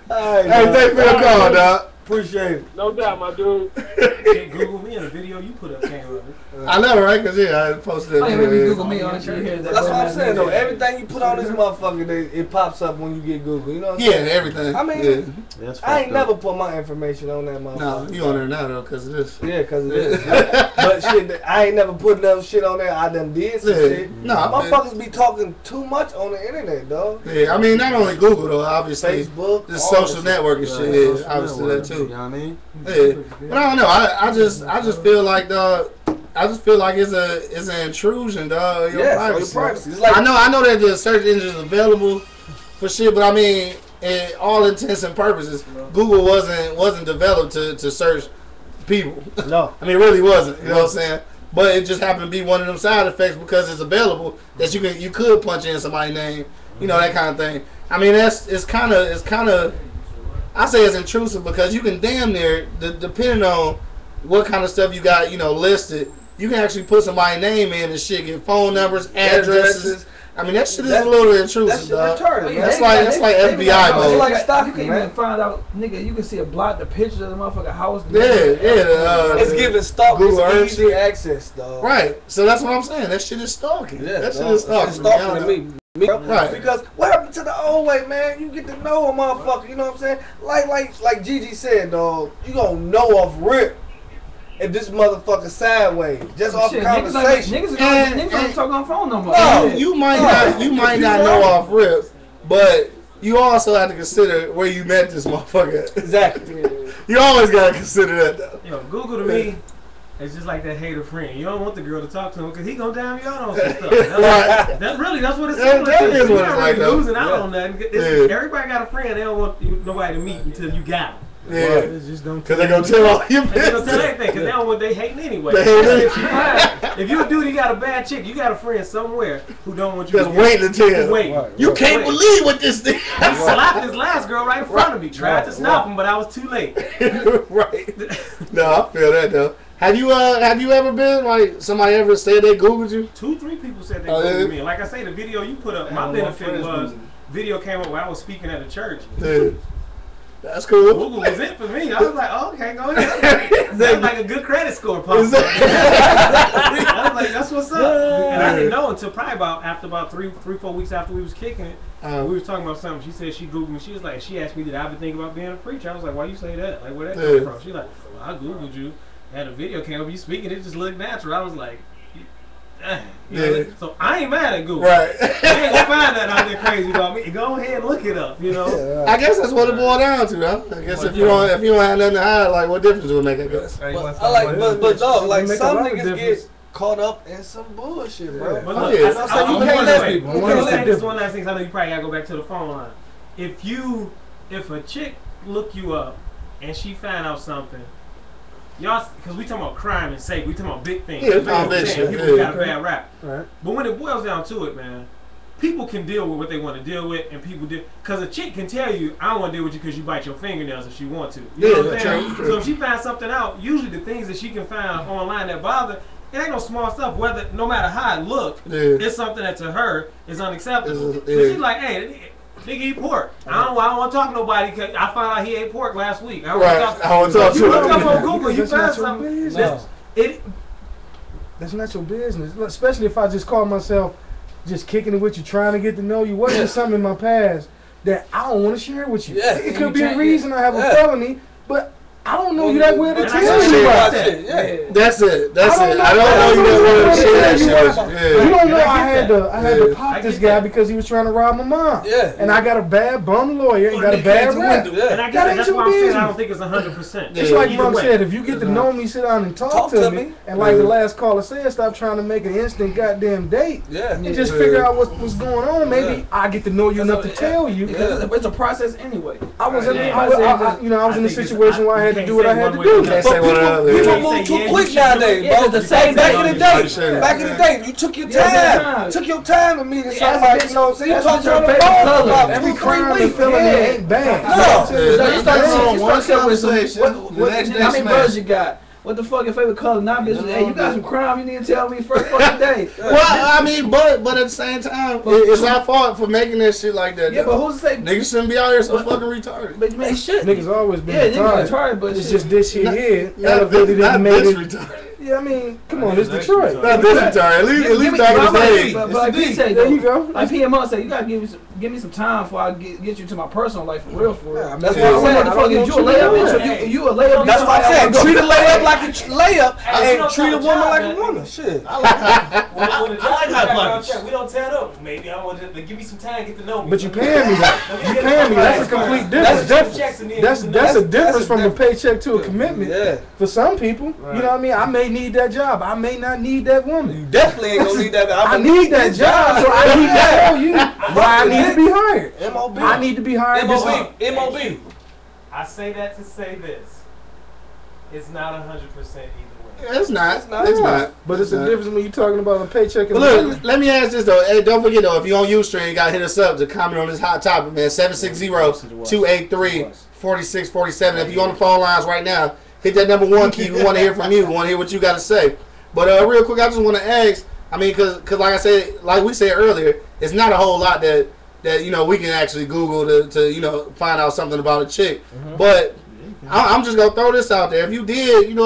Hey, thanks for your call, dog. Appreciate it. No doubt, my dude. Can't Google me in the video you put up came of it. I know, right? Because I posted that video. Google me on sure here. That's what I'm saying, though. Everything you put on this motherfucker, it pops up when you get Google. You know what I'm saying? Yeah, everything. I mean, I ain't never put my information on that motherfucker. No, you on there now, though, because of this. Yeah, because of this. But shit, I ain't never put no shit on there. I done did some shit. No, motherfuckers be talking too much on the internet, dog. Yeah, I mean, not only Google, though, obviously. Facebook. This social networking shit is obviously that, too. You know what I mean? Yeah. But I don't know. I just feel like, dog, it's an intrusion, dog. Your privacy. Like, I know that the search engine is available for shit, but I mean, in all intents and purposes, Google wasn't developed to search people. No, I mean, it really wasn't. You know what I'm saying? but it just happened to be one of them side effects because it's available that you could punch in somebody's name, you know, that kind of thing. I mean, it's kind of I say it's intrusive because you can damn near depending on what kind of stuff you got, you know, listed. You can actually put somebody's name in and shit, get phone numbers, addresses. I mean, that shit is a little intrusive, dog. That's like FBI mode. It's like stock. You can even find out, nigga. You can see the pictures of the motherfucking house. It's giving stalkers easy access, dog. Right. So that's what I'm saying. That shit is stalking. Yeah, that shit is stalking. It's stalking to me. Right. Because what happened to the old way, man? You get to know a motherfucker. You know what I'm saying? Like Gigi said, dog. You gonna know off rip. If this motherfucker sideways, just off conversation, niggas don't talk on phone no more. No, you might not know off rip, but you also have to consider where you met this motherfucker. Exactly. You always gotta consider that though. Yo, Google to me, it's just like that hater friend. You don't want the girl to talk to him because he gonna damn you out on some stuff. That's what it's similar to. You're not really losing out on that. Everybody got a friend. They don't want nobody to meet until you got him. Yeah, because they're gonna tell all your business. They're gonna tell everything because they don't want they hating anyway. If you a dude, you got a bad chick, you got a friend somewhere who don't want you. Just waiting to tell. Wait, you can't believe what this thing. He slapped his last girl right in front of me. Tried to stop him, but I was too late. Right. No, I feel that though. Have you ever been like somebody ever said they Googled you? 2-3 people said they Googled me. Like I say, the video you put up, my benefit was video came up while I was speaking at a church. That's cool. Google was it for me. I was like, oh, okay, go ahead. That's like a good credit score. I was like, that's what's up. And I didn't know until probably after 3-4 weeks after we was kicking it. We was talking about something. She said she Googled me. She was like, she asked me, did I ever think about being a preacher? I was like, why you say that? Like, where that come from? She like, well, I Googled you. Had a video came up, you speaking, it just looked natural. I was like, so I ain't mad at Google. Right. You ain't gonna find that out there crazy about me. Go ahead and look it up, you know. Yeah, right. I guess that's what it boiled down to, huh? I guess if you don't have nothing to hide, like what difference would it make? I guess. But dog, like some niggas get caught up in some bullshit, bro. But look, you can't let people. This one last thing, I know you probably gotta go back to the phone line. If a chick look you up and she find out something. Y'all, because we talking about crime and sake, we talking about big things. Yeah, people got a bad rap. Right. But when it boils down to it, man, people can deal with what they want to deal with, and people do. Because a chick can tell you, I don't want to deal with you because you bite your fingernails if she want to. You know what I'm saying? So if she finds something out, usually the things that she can find online that bother, it ain't no small stuff. Whether no matter how it look, it's something that to her is unacceptable. So she's like, hey. Nigga eat pork. I don't want to talk to nobody because I found out he ate pork last week. I want to talk to him. You look up on Google, you find something. That's not your business. Especially if I just call myself just kicking it with you, trying to get to know you. Wasn't something in my past that I don't want to share with you. Yeah. It could be a reason I have a felony, but I don't know you that well to tell you about that. That's it. I don't know you that well to share that shit. You don't know I had to pop this guy because he was trying to rob my mom. Yeah. And I got a bad bum lawyer and got a bad rep. And I get that's why I'm saying I don't think it's 100%. It's like Mom said, if you get to know me, sit down and talk to me, and like the last caller said, stop trying to make an instant goddamn date. Yeah. And just figure out what's going on. Maybe I get to know you enough to tell you. It's a process anyway. I was in a situation where I had to do what I had to do. People move too quick nowadays, bro. The same back in the day, you took your time. Took your time to meet somebody. You know what I'm saying? You talked on the phone about every crime and felony ain't bad. No. You started with how many brothers you got? What the fuck your favorite color? Not bitch. Hey, you got some crime you need to tell me first fucking day. Well, I mean, but at the same time, it's our fault for making that shit like that. Yeah, but who's to say niggas shouldn't be out here so fucking retarded? But they should. Niggas always been retarded, but it's just this shit here. Elevated and made it retarded. Yeah, I mean, come on, it's Detroit. Not this retarded. At least back in the day. But like he said, there you go. Like PMO said, you gotta give me some time before I get you to my personal life for real. That's why I'm saying. You a layup? You a layup? That's why I said treat a layup like a layup. And treat a woman like a woman. Shit. I like that. We don't tell them. Maybe I want to give me some time, get to know me. But you paying me though. You paying me. That's a complete difference. That's a difference from a paycheck to a commitment. Yeah. For some people, you know what I mean. I may need that job. I may not need that woman. You definitely ain't gonna need that. I need that job, so I need to tell you why I need to be hired. MOB. I need to be hired. MOB. I say that to say this. It's not 100% either way. It's not. It's not. But it's a difference when you're talking about a paycheck and look, let me ask this though. Hey, don't forget though, if you're on Ustream, you gotta hit us up to comment on this hot topic, man. 760-283-4647. If you're on the phone lines right now, hit that number 1 key. We want to hear from you. We want to hear what you got to say. But real quick, I just want to ask. I mean, cause like I said, like we said earlier, it's not a whole lot that you know we can actually Google to you know find out something about a chick. But I'm just gonna throw this out there. If you did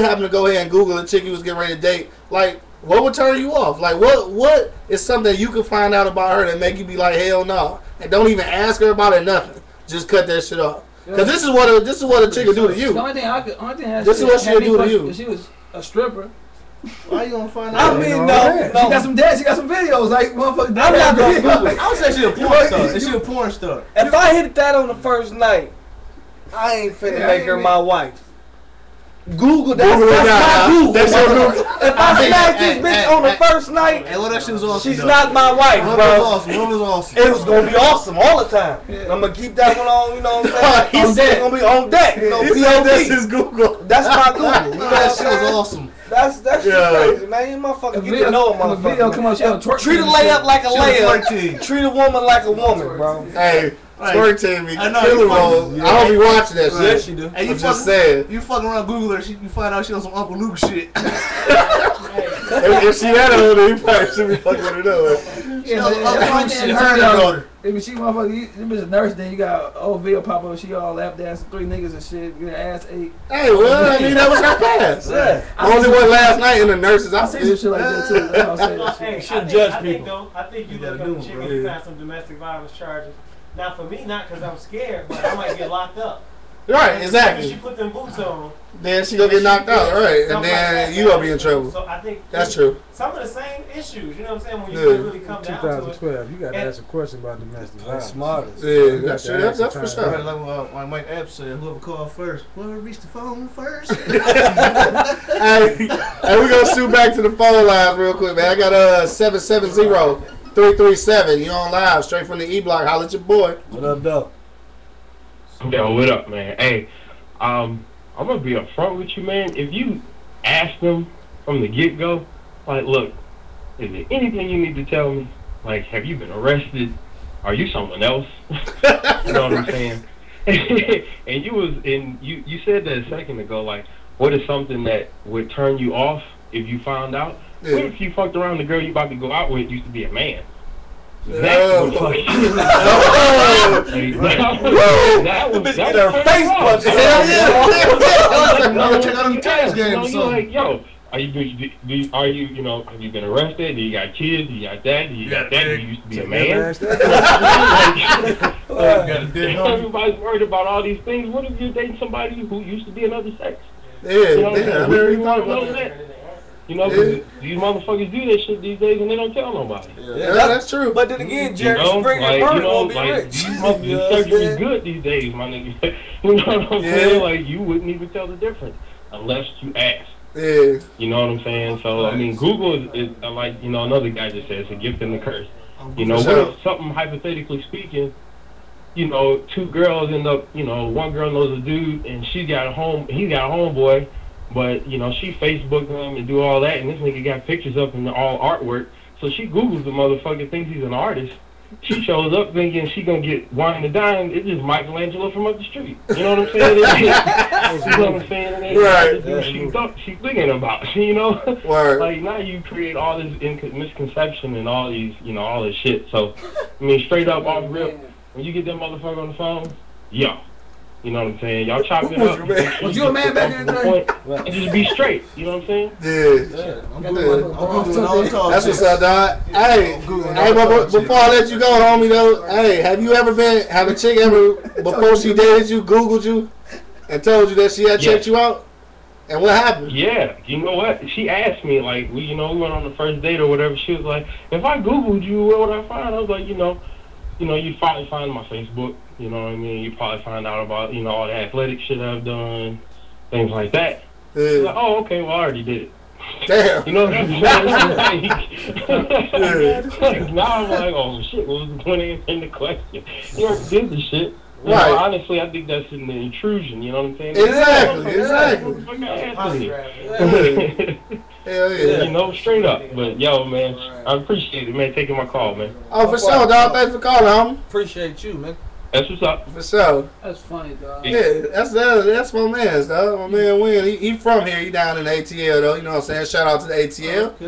happen to go ahead and Google a chick you was getting ready to date, like what would turn you off? Like what is something you could find out about her that make you be like hell no, and don't even ask her about it, nothing. Just cut that shit off. Cause this is what a chick will do to you. The only thing this is what she'll do to you. If she was a stripper. Why you gonna find out? I mean, no. She got some dead. She got some videos. Like motherfucker. I'm not gonna Google it. I would say she a porn star. Is she a porn star? If I hit that on the first night, I ain't finna make her my wife. Google, that's my Google. That's your Google. If I smack this bitch on the first night, that shit was awesome, she's not my wife, bro. What was awesome? It was gonna be awesome all the time. I'm gonna keep that one on, you know what I'm saying? It's gonna be on deck. You know, that's his Google. That's my Google. You know that shit was awesome. That's shit crazy, man. You motherfucker get to know a motherfucker. Video come out, she on twerk. Treat a layup like a layup. Treat a woman like a woman, bro. Hey. Twerk team, I know. I don't be watching that shit. Yes, you do. And you just saying. You fucking around Google her, you find out she on some Uncle Luke shit. if she had a older, you probably should be fucking with her though. If she motherfucker, you bitch a nurse, then you got old video pop up. She all lap dancing, 3 niggas and shit, get her ass ate. Hey, well, I mean that was her past. Yeah. Only one last night in the nurses. I see some shit like that too. That's what I'm saying. Hey, Shouldn't judge people. I think you look up a chick and you find some domestic violence charges. Now for me, not because I'm scared, but I might get locked up. Right, exactly. She put them boots on. Then she gonna get knocked out, right? And then you gonna be in trouble. So I think that's true. Some of the same issues, you know what I'm saying? When you really come down to it. 2012, you gotta ask a question about domestic violence. Smart. Yeah, that's true. That's for sure. Like Mike Epps said, whoever called first, whoever reached the phone first. Hey, we gonna shoot back to the phone lines real quick, man. I got 770-337. You on live, straight from the E Block. Holla at your boy. What up, though? Yo, what up, man? Hey, I'm gonna be upfront with you, man. If you ask them from the get-go, like, look, is there anything you need to tell me? Like, have you been arrested? Are you someone else? You know what I'm saying? And you said that a second ago, like, what is something that would turn you off if you found out? Yeah. What if you fucked around the girl you about to go out with used to be a man? That would fuck you. That would get her face punched. You're like, yo, have you been arrested? Do you got kids? Do you got that? Do you got that? You used to be a man? Everybody's worried about all these things. What if you're dating somebody who used to be another sex? Yeah, I never even thought about that. You know, these motherfuckers do that shit these days and they don't tell nobody. Yeah, that's true. But then again, Jerry Springer won't be rich. These surgery's good these days, my nigga. You know what I'm saying? Like, you wouldn't even tell the difference unless you ask. Yeah. You know what I'm saying? So, I mean, Google is like, you know, another guy just said, it's a gift and a curse. You know, what if something, hypothetically speaking, you know, 2 girls end up, you know, one girl knows a dude and he got a homeboy. But, you know, she Facebooked him and do all that, and this nigga got pictures up in all artwork. So she Googles the motherfucker, thinks he's an artist. She shows up thinking she gonna get wine and dime. It's just Michelangelo from up the street. You know what I'm saying? You know what I'm saying? Right. She's thinking about, you know? Word. Like, now you create all this misconception and all these, you know, all this shit. So, I mean, straight up off rip, when you get that motherfucker on the phone, yo. You know what I'm saying? Y'all chop it up. Was you a man back in the day? And just be straight. You know what I'm saying? Yeah. That's what's up, dog. Hey, but before I let you go, homie, though, hey, have a chick ever, before she dated you, Googled you, and told you that she had checked you out? And what happened? Yeah, you know what? She asked me, like, we went on the first date or whatever. She was like, if I Googled you, what would I find? I was like, you know, you'd probably find my Facebook. You know what I mean? You probably find out about, you know, all the athletic shit I've done, things like that. Yeah. Like, oh, okay, well, I already did it. Damn. You know what I'm saying? Like, now I'm like, oh, shit, what was the point in the question? You already did the shit. You know, honestly, I think that's an intrusion. You know what I'm saying? Exactly. Hell yeah. You know, straight up. But yo, man, I appreciate it, man, taking my call, man. Oh, for sure, dog. Thanks for calling, homie. Appreciate you, man. That's what's up. For sure. That's funny, dog. Yeah, that's my man's, dog. My man Win. He from here. He down in the ATL, though. You know what I'm saying? Shout out to the ATL.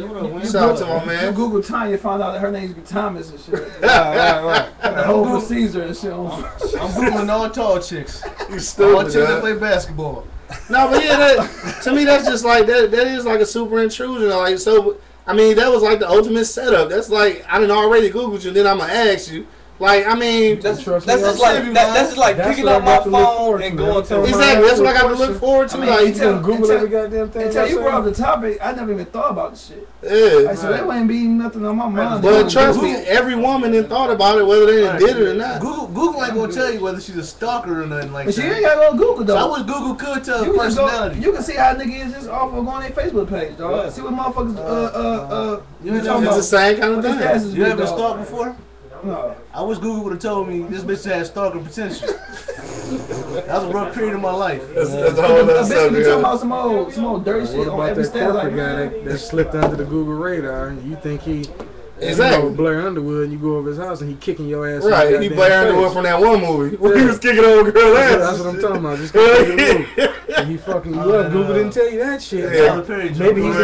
Shout out to my man. You Google Tanya, found out that her name's Thomas and shit. Right. The whole procedure and shit. I'm Googling all tall chicks. You stupid, all chicks that play basketball. No, but yeah, to me, that's just like, that is like a super intrusion. Like, so, I mean, that was like the ultimate setup. That's like, I done already Googled you, then I'm going to ask you. Like, I mean, that's just like picking up my phone and going to exactly. That's what I got to look forward to. I mean, like, Google every goddamn thing. Until you brought up the topic, I never even thought about the shit. Yeah. Like, so that wouldn't be nothing on my mind. But trust me, every woman then thought about it, whether they did it or not. Google ain't gonna tell you whether she's a stalker or nothing like but that. But she ain't gotta go Google though. So I wish Google could tell her personality. You can see how nigga is just off of going on their Facebook page, dog. Yeah. See what motherfuckers it's the same kind of thing. You ever stalked before? No. I wish Google would have told me this bitch had stalking potential. That was a rough period of my life. That's a whole other subject. You talking about some old dirty shit on every that like guy that slipped under the Google radar, and you think he exactly Blair Underwood, and you go over his house and he kicking your ass. Right, he Blair Underwood from that one movie where he was kicking old girl ass. That's what I'm talking about. Just and he fucking Google didn't tell you that shit. Yeah. Maybe he's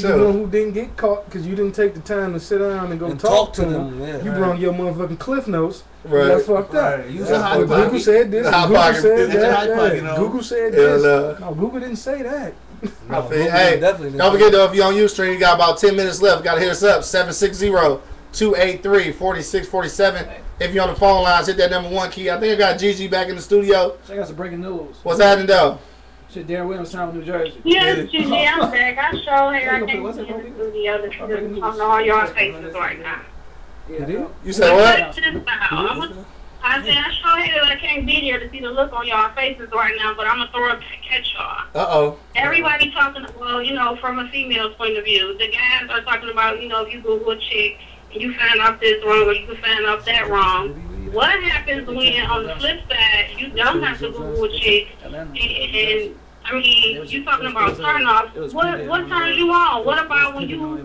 the one who didn't get caught because you didn't take the time to sit down and go talk to him. Yeah, you brought your motherfucking Cliff Notes. Right. That's fucked up. Google said this. Google said that. Google said this. No, Google didn't say that. Hey, don't forget though, if you're on Ustream, you got about 10 minutes left. Got to hit us up, 760-283-4647. If you're on the phone lines, hit that #1 key. I think I got Gigi back in the studio. I got some breaking news. What's happening though? Shit, Darren Williams, town, New Jersey. Yes, Gigi, I'm back. I sure here. I can't be in the studio. I'm on y'all faces right now. You said what? I said, I sure hate that I can't be here to see the look on y'all faces right now, but I'm going to throw it back at y'all. Uh-oh. Everybody talking, well, you know, from a female's point of view, the guys are talking about, you know, if you Google a chick and you find out this wrong or you can find out that wrong. What happens when, on the flip side, you don't have to Google a chick and I mean, you talking about turn off. What turns you on? What about when you know,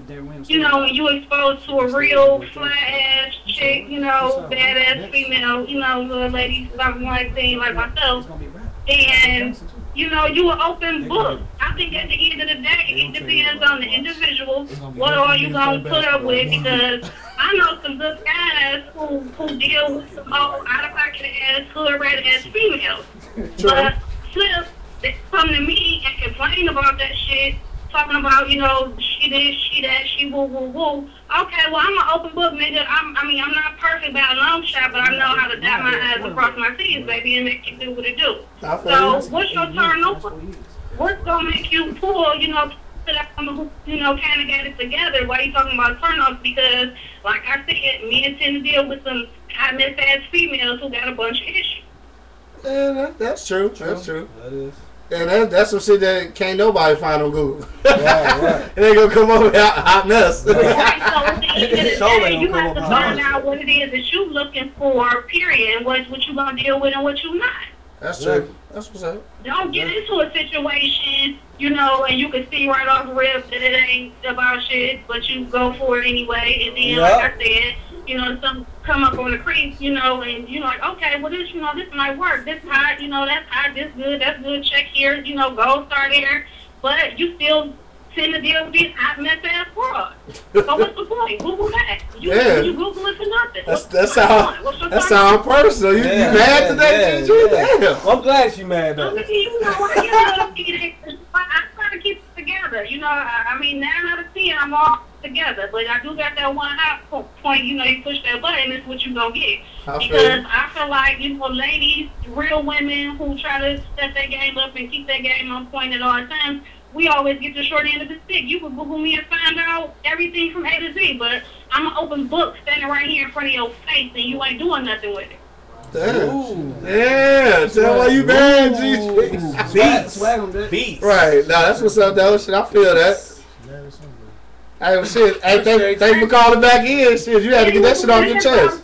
when you exposed to a real flat ass chick, you know, badass female, you know, little lady, something like myself, and you know, you an open book. I think at the end of the day, it depends on the individual. What are you gonna put up with? Because I know some good guys who deal with some old out of pocket ass, hood rat ass females, but flip. They come to me and complain about that shit, talking about, you know, she this, she that, she woo, woo, woo. Okay, well, I'm an open book, nigga. I'm not perfect by a long shot, but I know how to dot my I's and cross my T's, baby, and make it do what it do. So, what's your turn over? What's going to make you pull, you know, you know, kind of get it together? Why are you talking about turn-offs? Because, like I said, men tend to deal with some hot mess-ass females who got a bunch of issues. Yeah, that's true. That's true. That is. And that's some shit that can't nobody find on Google. Right. It ain't gonna come up with hot mess. Right, so at the end of the day, you have to find out what it is that you're looking for, period, and what you gonna deal with and what you not. That's true. That's what's up. Don't get into a situation, you know, and you can see right off the rip that it ain't about shit, but you go for it anyway, and then, like I said, you know, some come up on the creek, you know, and you're like, okay, well, this, you know, this might work. This hot, you know, that's hot, this good, that's good, check here, you know, gold star there. But you still tend to deal with these hot mess ass fraud. So what's the point? Google that. You Google it for nothing. That sound personal. You mad today, Gigi? Damn. I'm glad you mad, though. I mean, you know, I try to keep it together. You know, I mean, 9 out of 10, I'm all together, but I do got that one hot point, you know, you push that button, this is what you gonna get. Because I feel like, you know, ladies, real women who try to step their game up and keep their game on point at all times, we always get the short end of the stick. You can Google me and find out everything from A to Z, but I'm an open book standing right here in front of your face and you ain't doing nothing with it. Damn. Yeah, tell why you bad, Gigi. Beats. Right, now that's what's up, though. Shit, I feel that. Hey, well, shit. Hey, thanks for calling back in. Shit, you had to get that shit off your chest.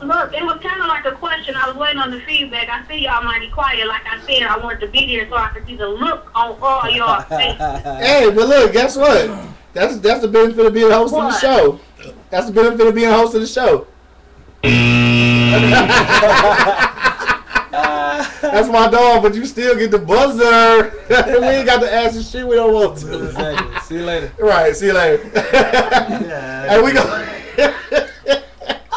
Look, it was kind of like a question. I was waiting on the feedback. I see y'all mighty quiet. Like I said, I wanted to be there so I could see the look on all y'all faces. Hey, but look, guess what? That's the benefit of being a host of the show. That's the benefit of being a host of the show. That's my dog, but you still get the buzzer. We ain't got to ask the shit we don't want to. Exactly. See you later. Right, see you later. Hey, we go.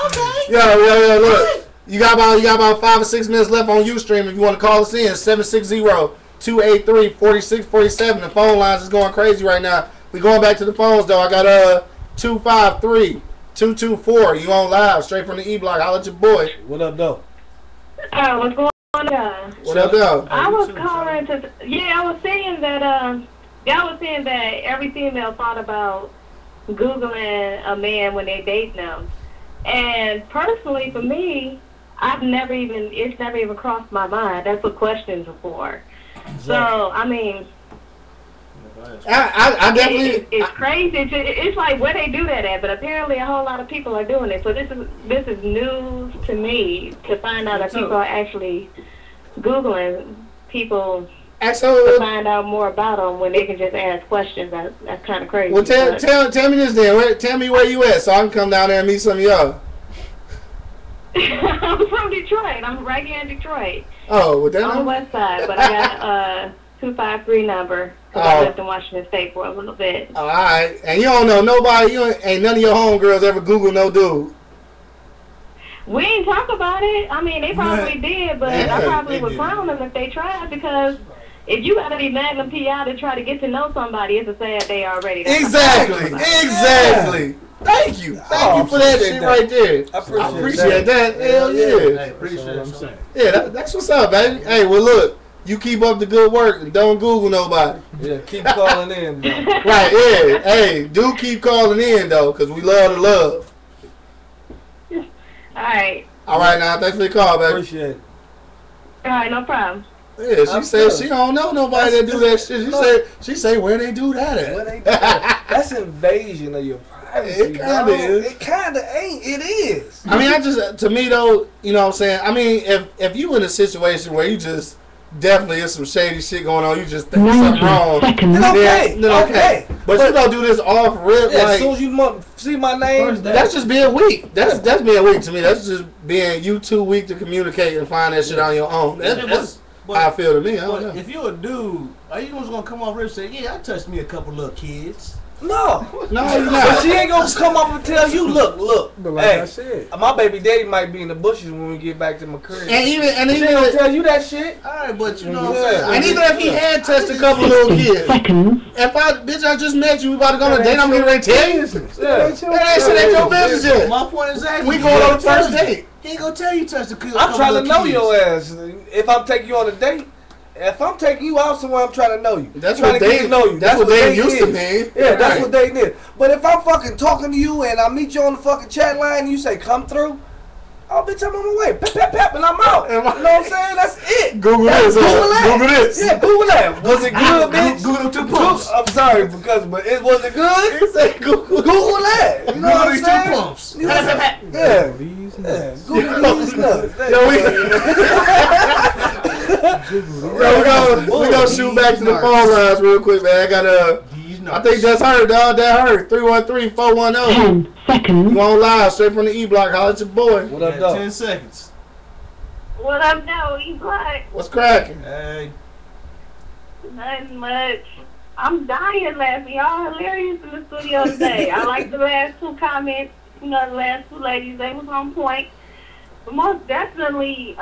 Okay. Yo, look. You got about 5 or 6 minutes left on Ustream. If you want to call us in, 760-283-4647. The phone lines is going crazy right now. We going back to the phones though. I got 253-224. You on live straight from the E Block. Holla at your boy. What up, though? What's going on? What up, though? I was calling to. Yeah, I was saying that. Y'all was saying that every female thought about Googling a man when they date them. And personally, for me, it's never even crossed my mind. That's what questions are for. Exactly. So, I mean, I definitely. It's crazy. It's like where they do that at, but apparently a whole lot of people are doing it. So this is news to me to find out that people are actually Googling people to find out more about them when they can just ask questions. That's kind of crazy. Well, tell me this then. Tell me where you at so I can come down there and meet some of y'all. I'm from Detroit. I'm right here in Detroit. Oh, with that on the west side, but I got 253 number. I lived in Washington State for a little bit. All right, and you don't know nobody. Ain't none of your homegirls ever Google no dude. We ain't talk about it. I mean, they probably did, but I probably would clown them if they tried because. If you gotta be Magnum P.I. to try to get to know somebody, it's a sad day already. Exactly. Thank you for that shit right there. I appreciate that. Hell yeah. Hey, appreciate what I'm saying. Yeah, that's what's up, baby. Hey, well look, you keep up the good work and don't Google nobody. Yeah, keep calling in, bro. Right, yeah. Hey, do keep calling in though, cause we love the love. All right, now thanks for the call, baby. Appreciate it. All right, no problem. Yeah, she said she don't know nobody that do that shit. She say where they do that at. Where they do that? That's invasion of your privacy. It kind of is. It kind of ain't. It is. I mean, to me though, you know what I'm saying? I mean, if you in a situation where you just definitely is some shady shit going on, you just think something wrong. Then okay. But you don't do this off rip. Yeah, like, as soon as you see my name, that's just being weak. That's being weak to me. That's just being you too weak to communicate and find that shit on your own. That's how I feel to me. I don't know. If you're a dude, are you just gonna come off rip and say, "Yeah, I touched me a couple little kids"? No, you're not. But she ain't gonna come up and tell you, look. But like I said, my baby daddy might be in the bushes when we get back to my crib. And even she ain't gonna tell you that shit. All right, but you know what I'm saying. And even if he had touched a couple little kids, if I just met you, we about to go on a date, I'm getting ready to tell you. That shit ain't your business yet. My point is that we going on the first date. He ain't gonna tell you touch the kids. I'm trying to know your ass. If I'm taking you on a date. If I'm taking you out somewhere, I'm trying to know you. That's what they know you. That's what they used to mean. Yeah, that's what they did. But if I'm fucking talking to you and I meet you on the fucking chat line and you say come through, oh bitch, I'm on my way. Pep, and I'm out. You know what I'm saying? That's it. Google this. Google this. Yeah, Google that. Was it good, bitch? Google them 2 pumps. I'm sorry but was it good? He said Google that. You know what I'm saying? 2 pumps. Yeah. Google these nuts. We gonna shoot back to the phone lines real quick, man. I got I think that's her, dog. That her. 313-410. 10 seconds. You on live straight from the E Block. Holla at your boy. What up, dog? 10 seconds. What up, though, E Block? What's cracking? Hey. Nothing much. I'm dying laughing. Y'all hilarious in the studio today. I like the last 2 comments. You know, the last 2 ladies, they was on point. But most definitely,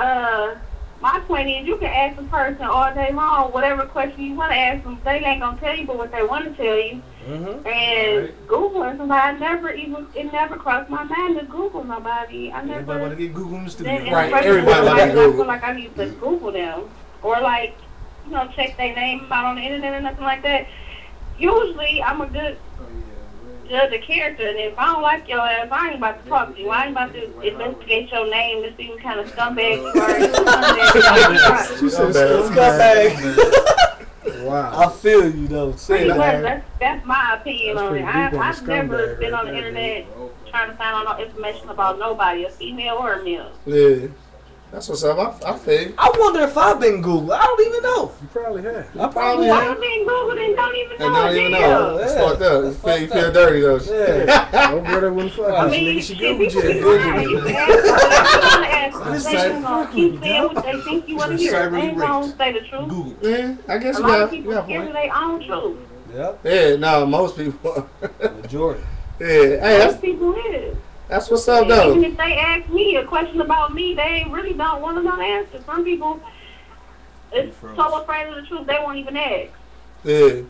my point is you can ask a person all day long whatever question you want to ask them. They ain't going to tell you but what they want to tell you. Mm-hmm. And Googling somebody, it never crossed my mind to Google nobody. Everybody want to get Google in the studio. Right, everybody want to get Google. I feel like I need to Google them. Or like, you know, check their name out on the internet or nothing like that. Usually, I'm a good judge of character, and if I don't like your ass, I ain't about to talk to you. I ain't about to investigate your name to see what kind of scumbag you are. She said scumbag. I feel you though. Say that. That's my opinion on it. I've never been on the internet trying to find out no information about nobody, a female or a male. Yeah. That's what's up. I think. I wonder if I've been Googled. I don't even know. You probably have. I probably I've have. been Googled and don't even know. And don't even know. It's fucked up. You feel dirty though. Yeah. Don't brother wouldn't fuck I this mean, nigga. She shit, Googled people be you. lying. You can ask questions. They gonna keep saying what they think you want to hear. They ain't gonna say the truth. Google. Yeah, I guess A you lot of got people a give point. their own truth. Yep. Yeah, no, most people. Majority. Yeah, hey, Most people is. that's what's up though. Even if they ask me a question about me, they really don't want to know the answer. Some people is so afraid of the truth they won't even ask. Yeah. You know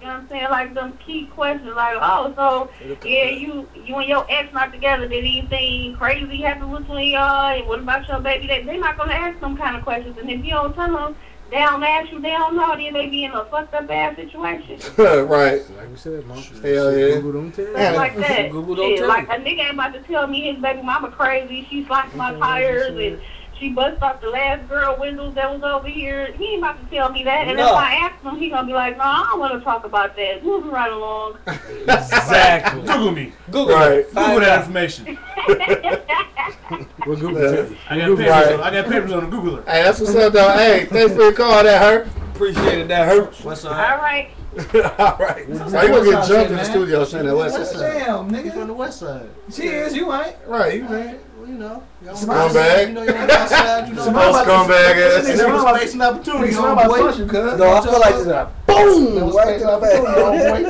what I'm saying? Like them key questions, like, oh, so yeah, you and your ex not together. Did anything crazy happen between y'all? And what about your baby? They're not gonna ask them kind of questions. And if you don't tell them, they don't ask you, they don't know. Then they be in a fucked up ass situation. Right. Like we said, mom. Hell yeah. Google don't tell you. Stuff like that. Google don't tell Like you. a nigga ain't about to tell me his baby mama crazy. She sliced my tires and she bust off the last girl windows that was over here. He ain't about to tell me that. And No. if I ask him, he gonna be like, no, I don't want to talk about that. Moving right along. Exactly. Google me. Google. Right. Google that information. What Google tell you? I got papers on the Googler. Hey, that's what's up though. Hey, thanks for your call, that hurt. Appreciated that. Hurt. What's All up? right. All right. Why you gonna get jumped in the studio saying that West Side? Damn, You nigga. from the west side. She is, you ain't. Right, you man. Well, you know. Y'all Scumbag. You know you're on the outside. You know Supposed scumbag ass. There was space and opportunity, Nigga, somebody homeboy. punch you, cuz. No, I feel like this is a boom right to the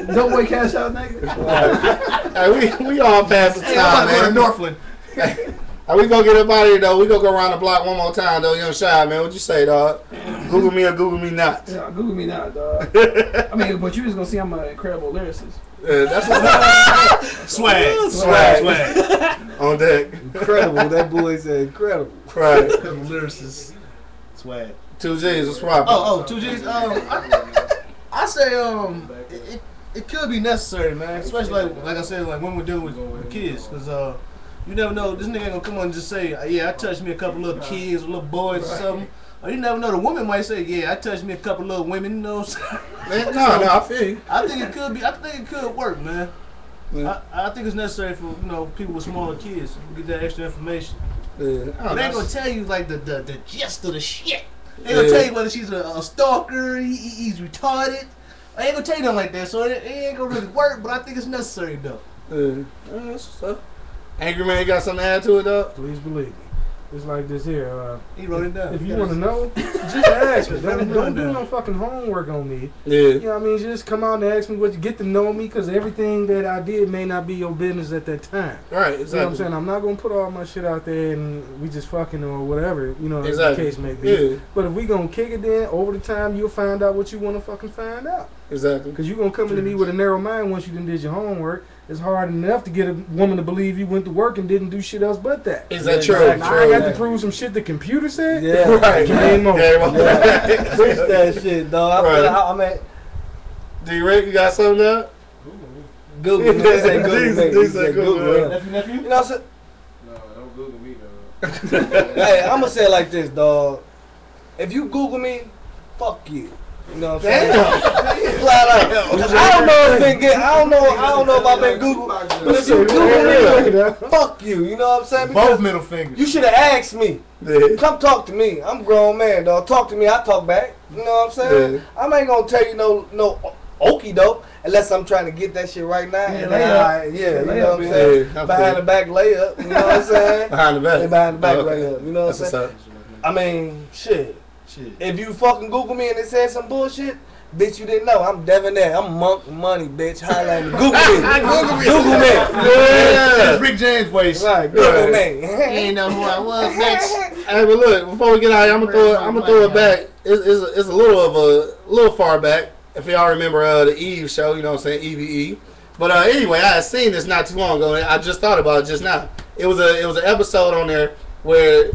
back. Don't wait, cash out, nigga. Hey, we all past the Hey, I'm time, about to go to man. Northland. Hey, we gonna get up out of here though. We gonna go around the block one more time though. Young Shy, man. What you say, dog? Google me or Google me not? Yeah, Google me now, dog. I mean, but you just gonna see I'm an incredible lyricist. That's what Swag. on deck. Incredible. That boy said incredible. Right. Lyricist. Swag. 2 G's. What's wrong? Oh, 2 G's. I say it could be necessary, man. Especially like I said, like when we're dealing with kids, because you never know. This nigga ain't gonna come on and just say, yeah, I touched me a couple little kids, little boys or something. Or you never know. The woman might say, yeah, I touched me a couple little women. You know what I'm saying? No, I feel you. I think it could be. I think it could work, man. Yeah. I think it's necessary for people with smaller kids to get that extra information. Yeah. But they ain't gonna tell you like the gist of the shit. They gonna tell you whether she's a stalker, he's retarded. I ain't gonna tell you nothing like that, so it ain't gonna really work. But I think it's necessary though. That's what's up. Angry Man, you got something to add to it though? Please believe me. It's like this here. He wrote it down. If you want to know, just ask me. Don't do no fucking homework on me. Yeah. You know what I mean? Just come out and ask me what you get to know me, because everything that I did may not be your business at that time. Right, You know what I'm exactly. saying? I'm not going to put all my shit out there and we just fucking or whatever, you know, as Exactly. the case may be. Yeah. But if we going to kick it then, over the time, you'll find out what you want to fucking find out. Exactly. Because you're going to come into me with a narrow mind once you done did your homework. It's hard enough to get a woman to believe you went to work and didn't do shit else but that. Is that true? Now I got to prove some shit the computer said? Yeah. Right. Game over. Yeah. Preach that shit, dog. I mean, D-Rick, you got something up? Google. He said Google me. He said Google. Nephew? You know what I'm saying? No, don't Google me, dog. Hey, I'm gonna say it like this, dog. If you Google me, fuck you. You know what I'm saying? Flat out. I don't know if been get. I don't know if I've been Googled. But if you Google me, fuck you. You know what I'm saying? Because Both middle fingers. you should have asked me. Yeah. Come talk to me. I'm a grown man, dog. Talk to me. I talk back. You know what I'm saying? Yeah. I ain't gonna tell you no okie doke unless I'm trying to get that shit right now. Yeah, And layup. you know what I'm saying? Yeah, Behind the back layup. You know what I'm saying? Behind the back. Yeah, behind the back Okay. layup. You know what I'm That's saying? what's up. I mean, shit. If you fucking Google me and it said some bullshit, bitch, you didn't know. I'm Devin there. I'm Monk Money, bitch. Holla at me. Google me. Google me. Yeah. That's Rick James voice. Right. Google me. Ain't know who I was, bitch. Hey, but look, before we get out here, I'm gonna throw it back. It's a little far back. If y'all remember the Eve show, you know what I'm saying, EVE. But anyway, I had seen this not too long ago, and I just thought about it just now. It was an episode on there where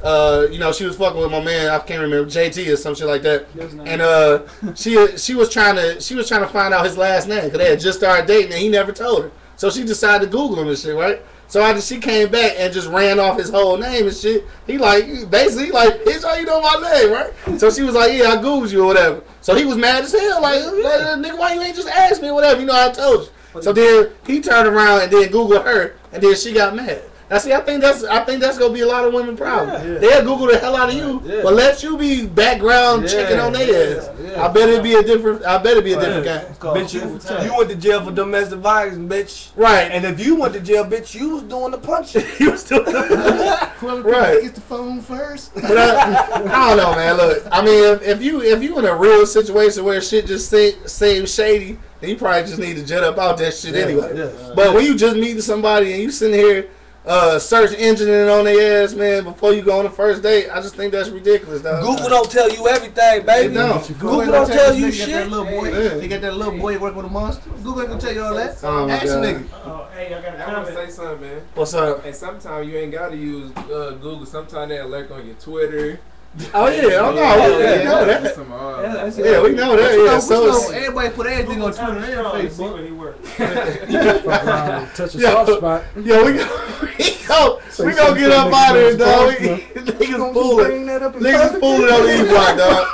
she was fucking with my man, I can't remember, JT or some shit like that, and she was trying to find out his last name because they had just started dating and he never told her. So she decided to Google him and shit, right? So after she came back and just ran off his whole name and shit, he like basically like, bitch, how you know my name, right? So she was like, yeah, I Googled you or whatever. So he was mad as hell, like nigga, why you ain't just ask me or whatever? You know I told you. So then he turned around and then Googled her, and then she got mad. Now see, I think that's gonna be a lot of women problem. Yeah. They'll Google the hell out of you, but let you be background checking on their ass. I bet it be a different. I bet it be a different guy. Bitch, you went to jail for domestic violence, bitch. Right. And if you went to jail, bitch, you was doing the punching. You was doing the punching. Right. Get the phone first. But I don't know, man. Look, I mean, if you in a real situation where shit just seems shady, then you probably just need to jet up out that shit anyway. But when you just meeting somebody and you sitting here search engineering on their ass, man, before you go on the first date, I just think that's ridiculous, dog. Google don't tell you everything, baby. Google don't tell you shit. That little boy, they got that little boy working with a monster. Google ain't gonna tell you all that. Oh, ask a nigga. Oh, hey, I got a I want to say something, man. What's up? And sometimes you ain't got to use Google. Sometimes they lurk on your Twitter. Oh yeah, oh no, we know that. Yeah, we know that. Yeah, so everybody put everything on Twitter and Facebook. Touch a soft spot. Yeah, we gonna get up out of here, dog. Niggas fooling on the E-Block, dog.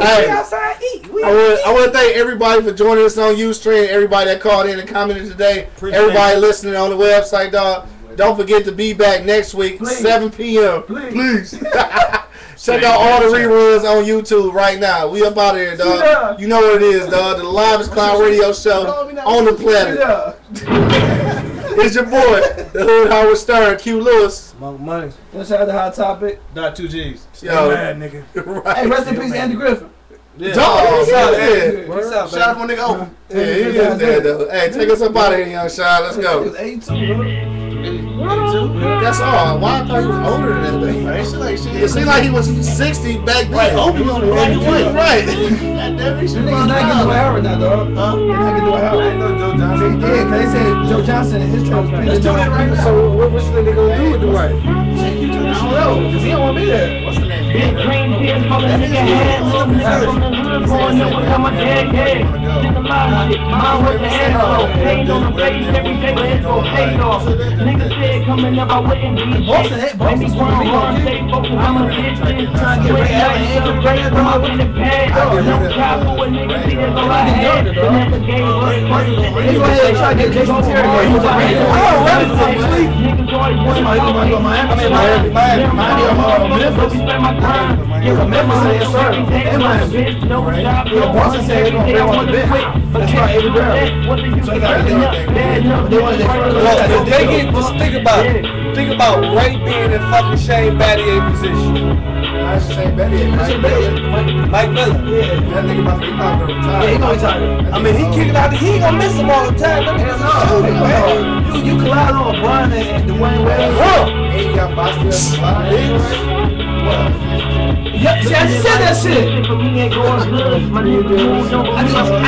Hey, I want to thank everybody for joining us on Ustream. Everybody that called in and commented today. Everybody listening on the website, dog. Don't forget to be back next week, 7 p.m. Please. Check out all the reruns on YouTube right now. We up out of here, dog. You know what it is, dog. The LIVEST Cloud Radio Show on the planet. It's your boy, the Hood Howard Stern, Q Lewis. Money. Let's have the hot topic. Not 2 G's. Yo, mad nigga. Right. Hey, rest in peace, Andy Griffin. Yeah. Dog, Shout out my nigga Open. Yeah, he is dead though. Hey, take us up out of here, young Sean. Let's go. That's all. Why I thought he was older than that thing. It seemed like he was 60 back then. Right, Open was right away. Right. Niggas not getting to Howard now, dog. Huh? They're not getting to Howard. I know Joe Johnson. Yeah, because they said Joe Johnson and his trial was pretty. Let's do that right now. So what you think they gonna do with the wife? I don't know, because he don't want to be there. What's the name? Big green beard from the nigga head, little nigga from the hood, going up with my dad, yeah. Did a lot of shit, mine with the head off. Paid on the face every day, but it's gon' pay off. Nigga said coming up, I wouldn't be shit. Make me grown hard, stay focused on my distance. Trying to get right out and hit the break from my in the pad. No job for a nigga, see that's all I had. The never gave up first. They go ahead and try to get Jason Terry. Niggas always want to go Miami. Memphis. Yeah, but Memphis said yes, sir. And Miami. Boston said they're going to bring on the bench. But that's not every girl. So they got to get up. If they get, just think about Ray being in fucking Shane Battier position. Not Shane Battier. Mike Miller. Yeah. That nigga about to be out there retired. Yeah, he gonna retire. I mean, he kicking out. He ain't gonna miss him all the time. You collide on Brian and Dwayne Wade. He ain't got Boston. Yeah, see, I just said that shit. I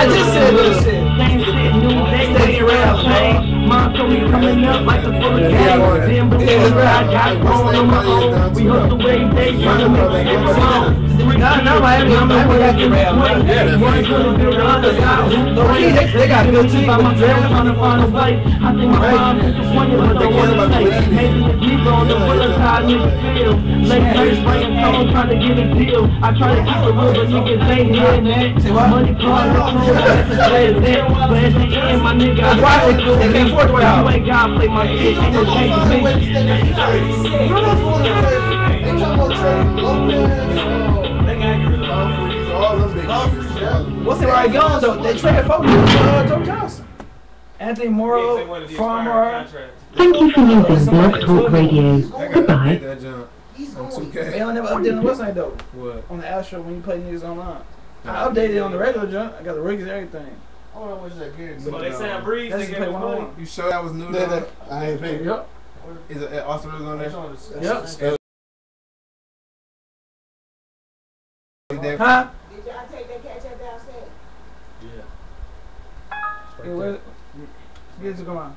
just said that shit. Stay around, man. Mom told me coming up like the full of gas. Then before I got grown on my own, we hustle every day trying to make it grow. No, Miami got the Real. They got a good team. By my girl trying to find a wife. I think my mom is the one that don't want to say. Maybe the people on the willing side need to feel. Late night spraying phone trying to get a deal. I try to keep it real, but niggas ain't here, man. Money card, but at the end, my nigga, I can't afford to you ain't gotta play my shit. Ain't no change to me. What's it right going though? They traded for Joe Johnson. Anthony Morrow, Farmer. Thank you for using Blog Talk Radio. Goodbye. They don't never update on the website though. What? On the Astro when you play niggas online. I updated it on the regular junk. I got the rigs and everything. Oh, what's that game? So they saying Breeze, they gave us money. You sure that was new though? I ain't paid. Yep. Is it also on there? Yep. Huh? Did y'all take that catch up downstairs? Yeah. Where? Get it to come on.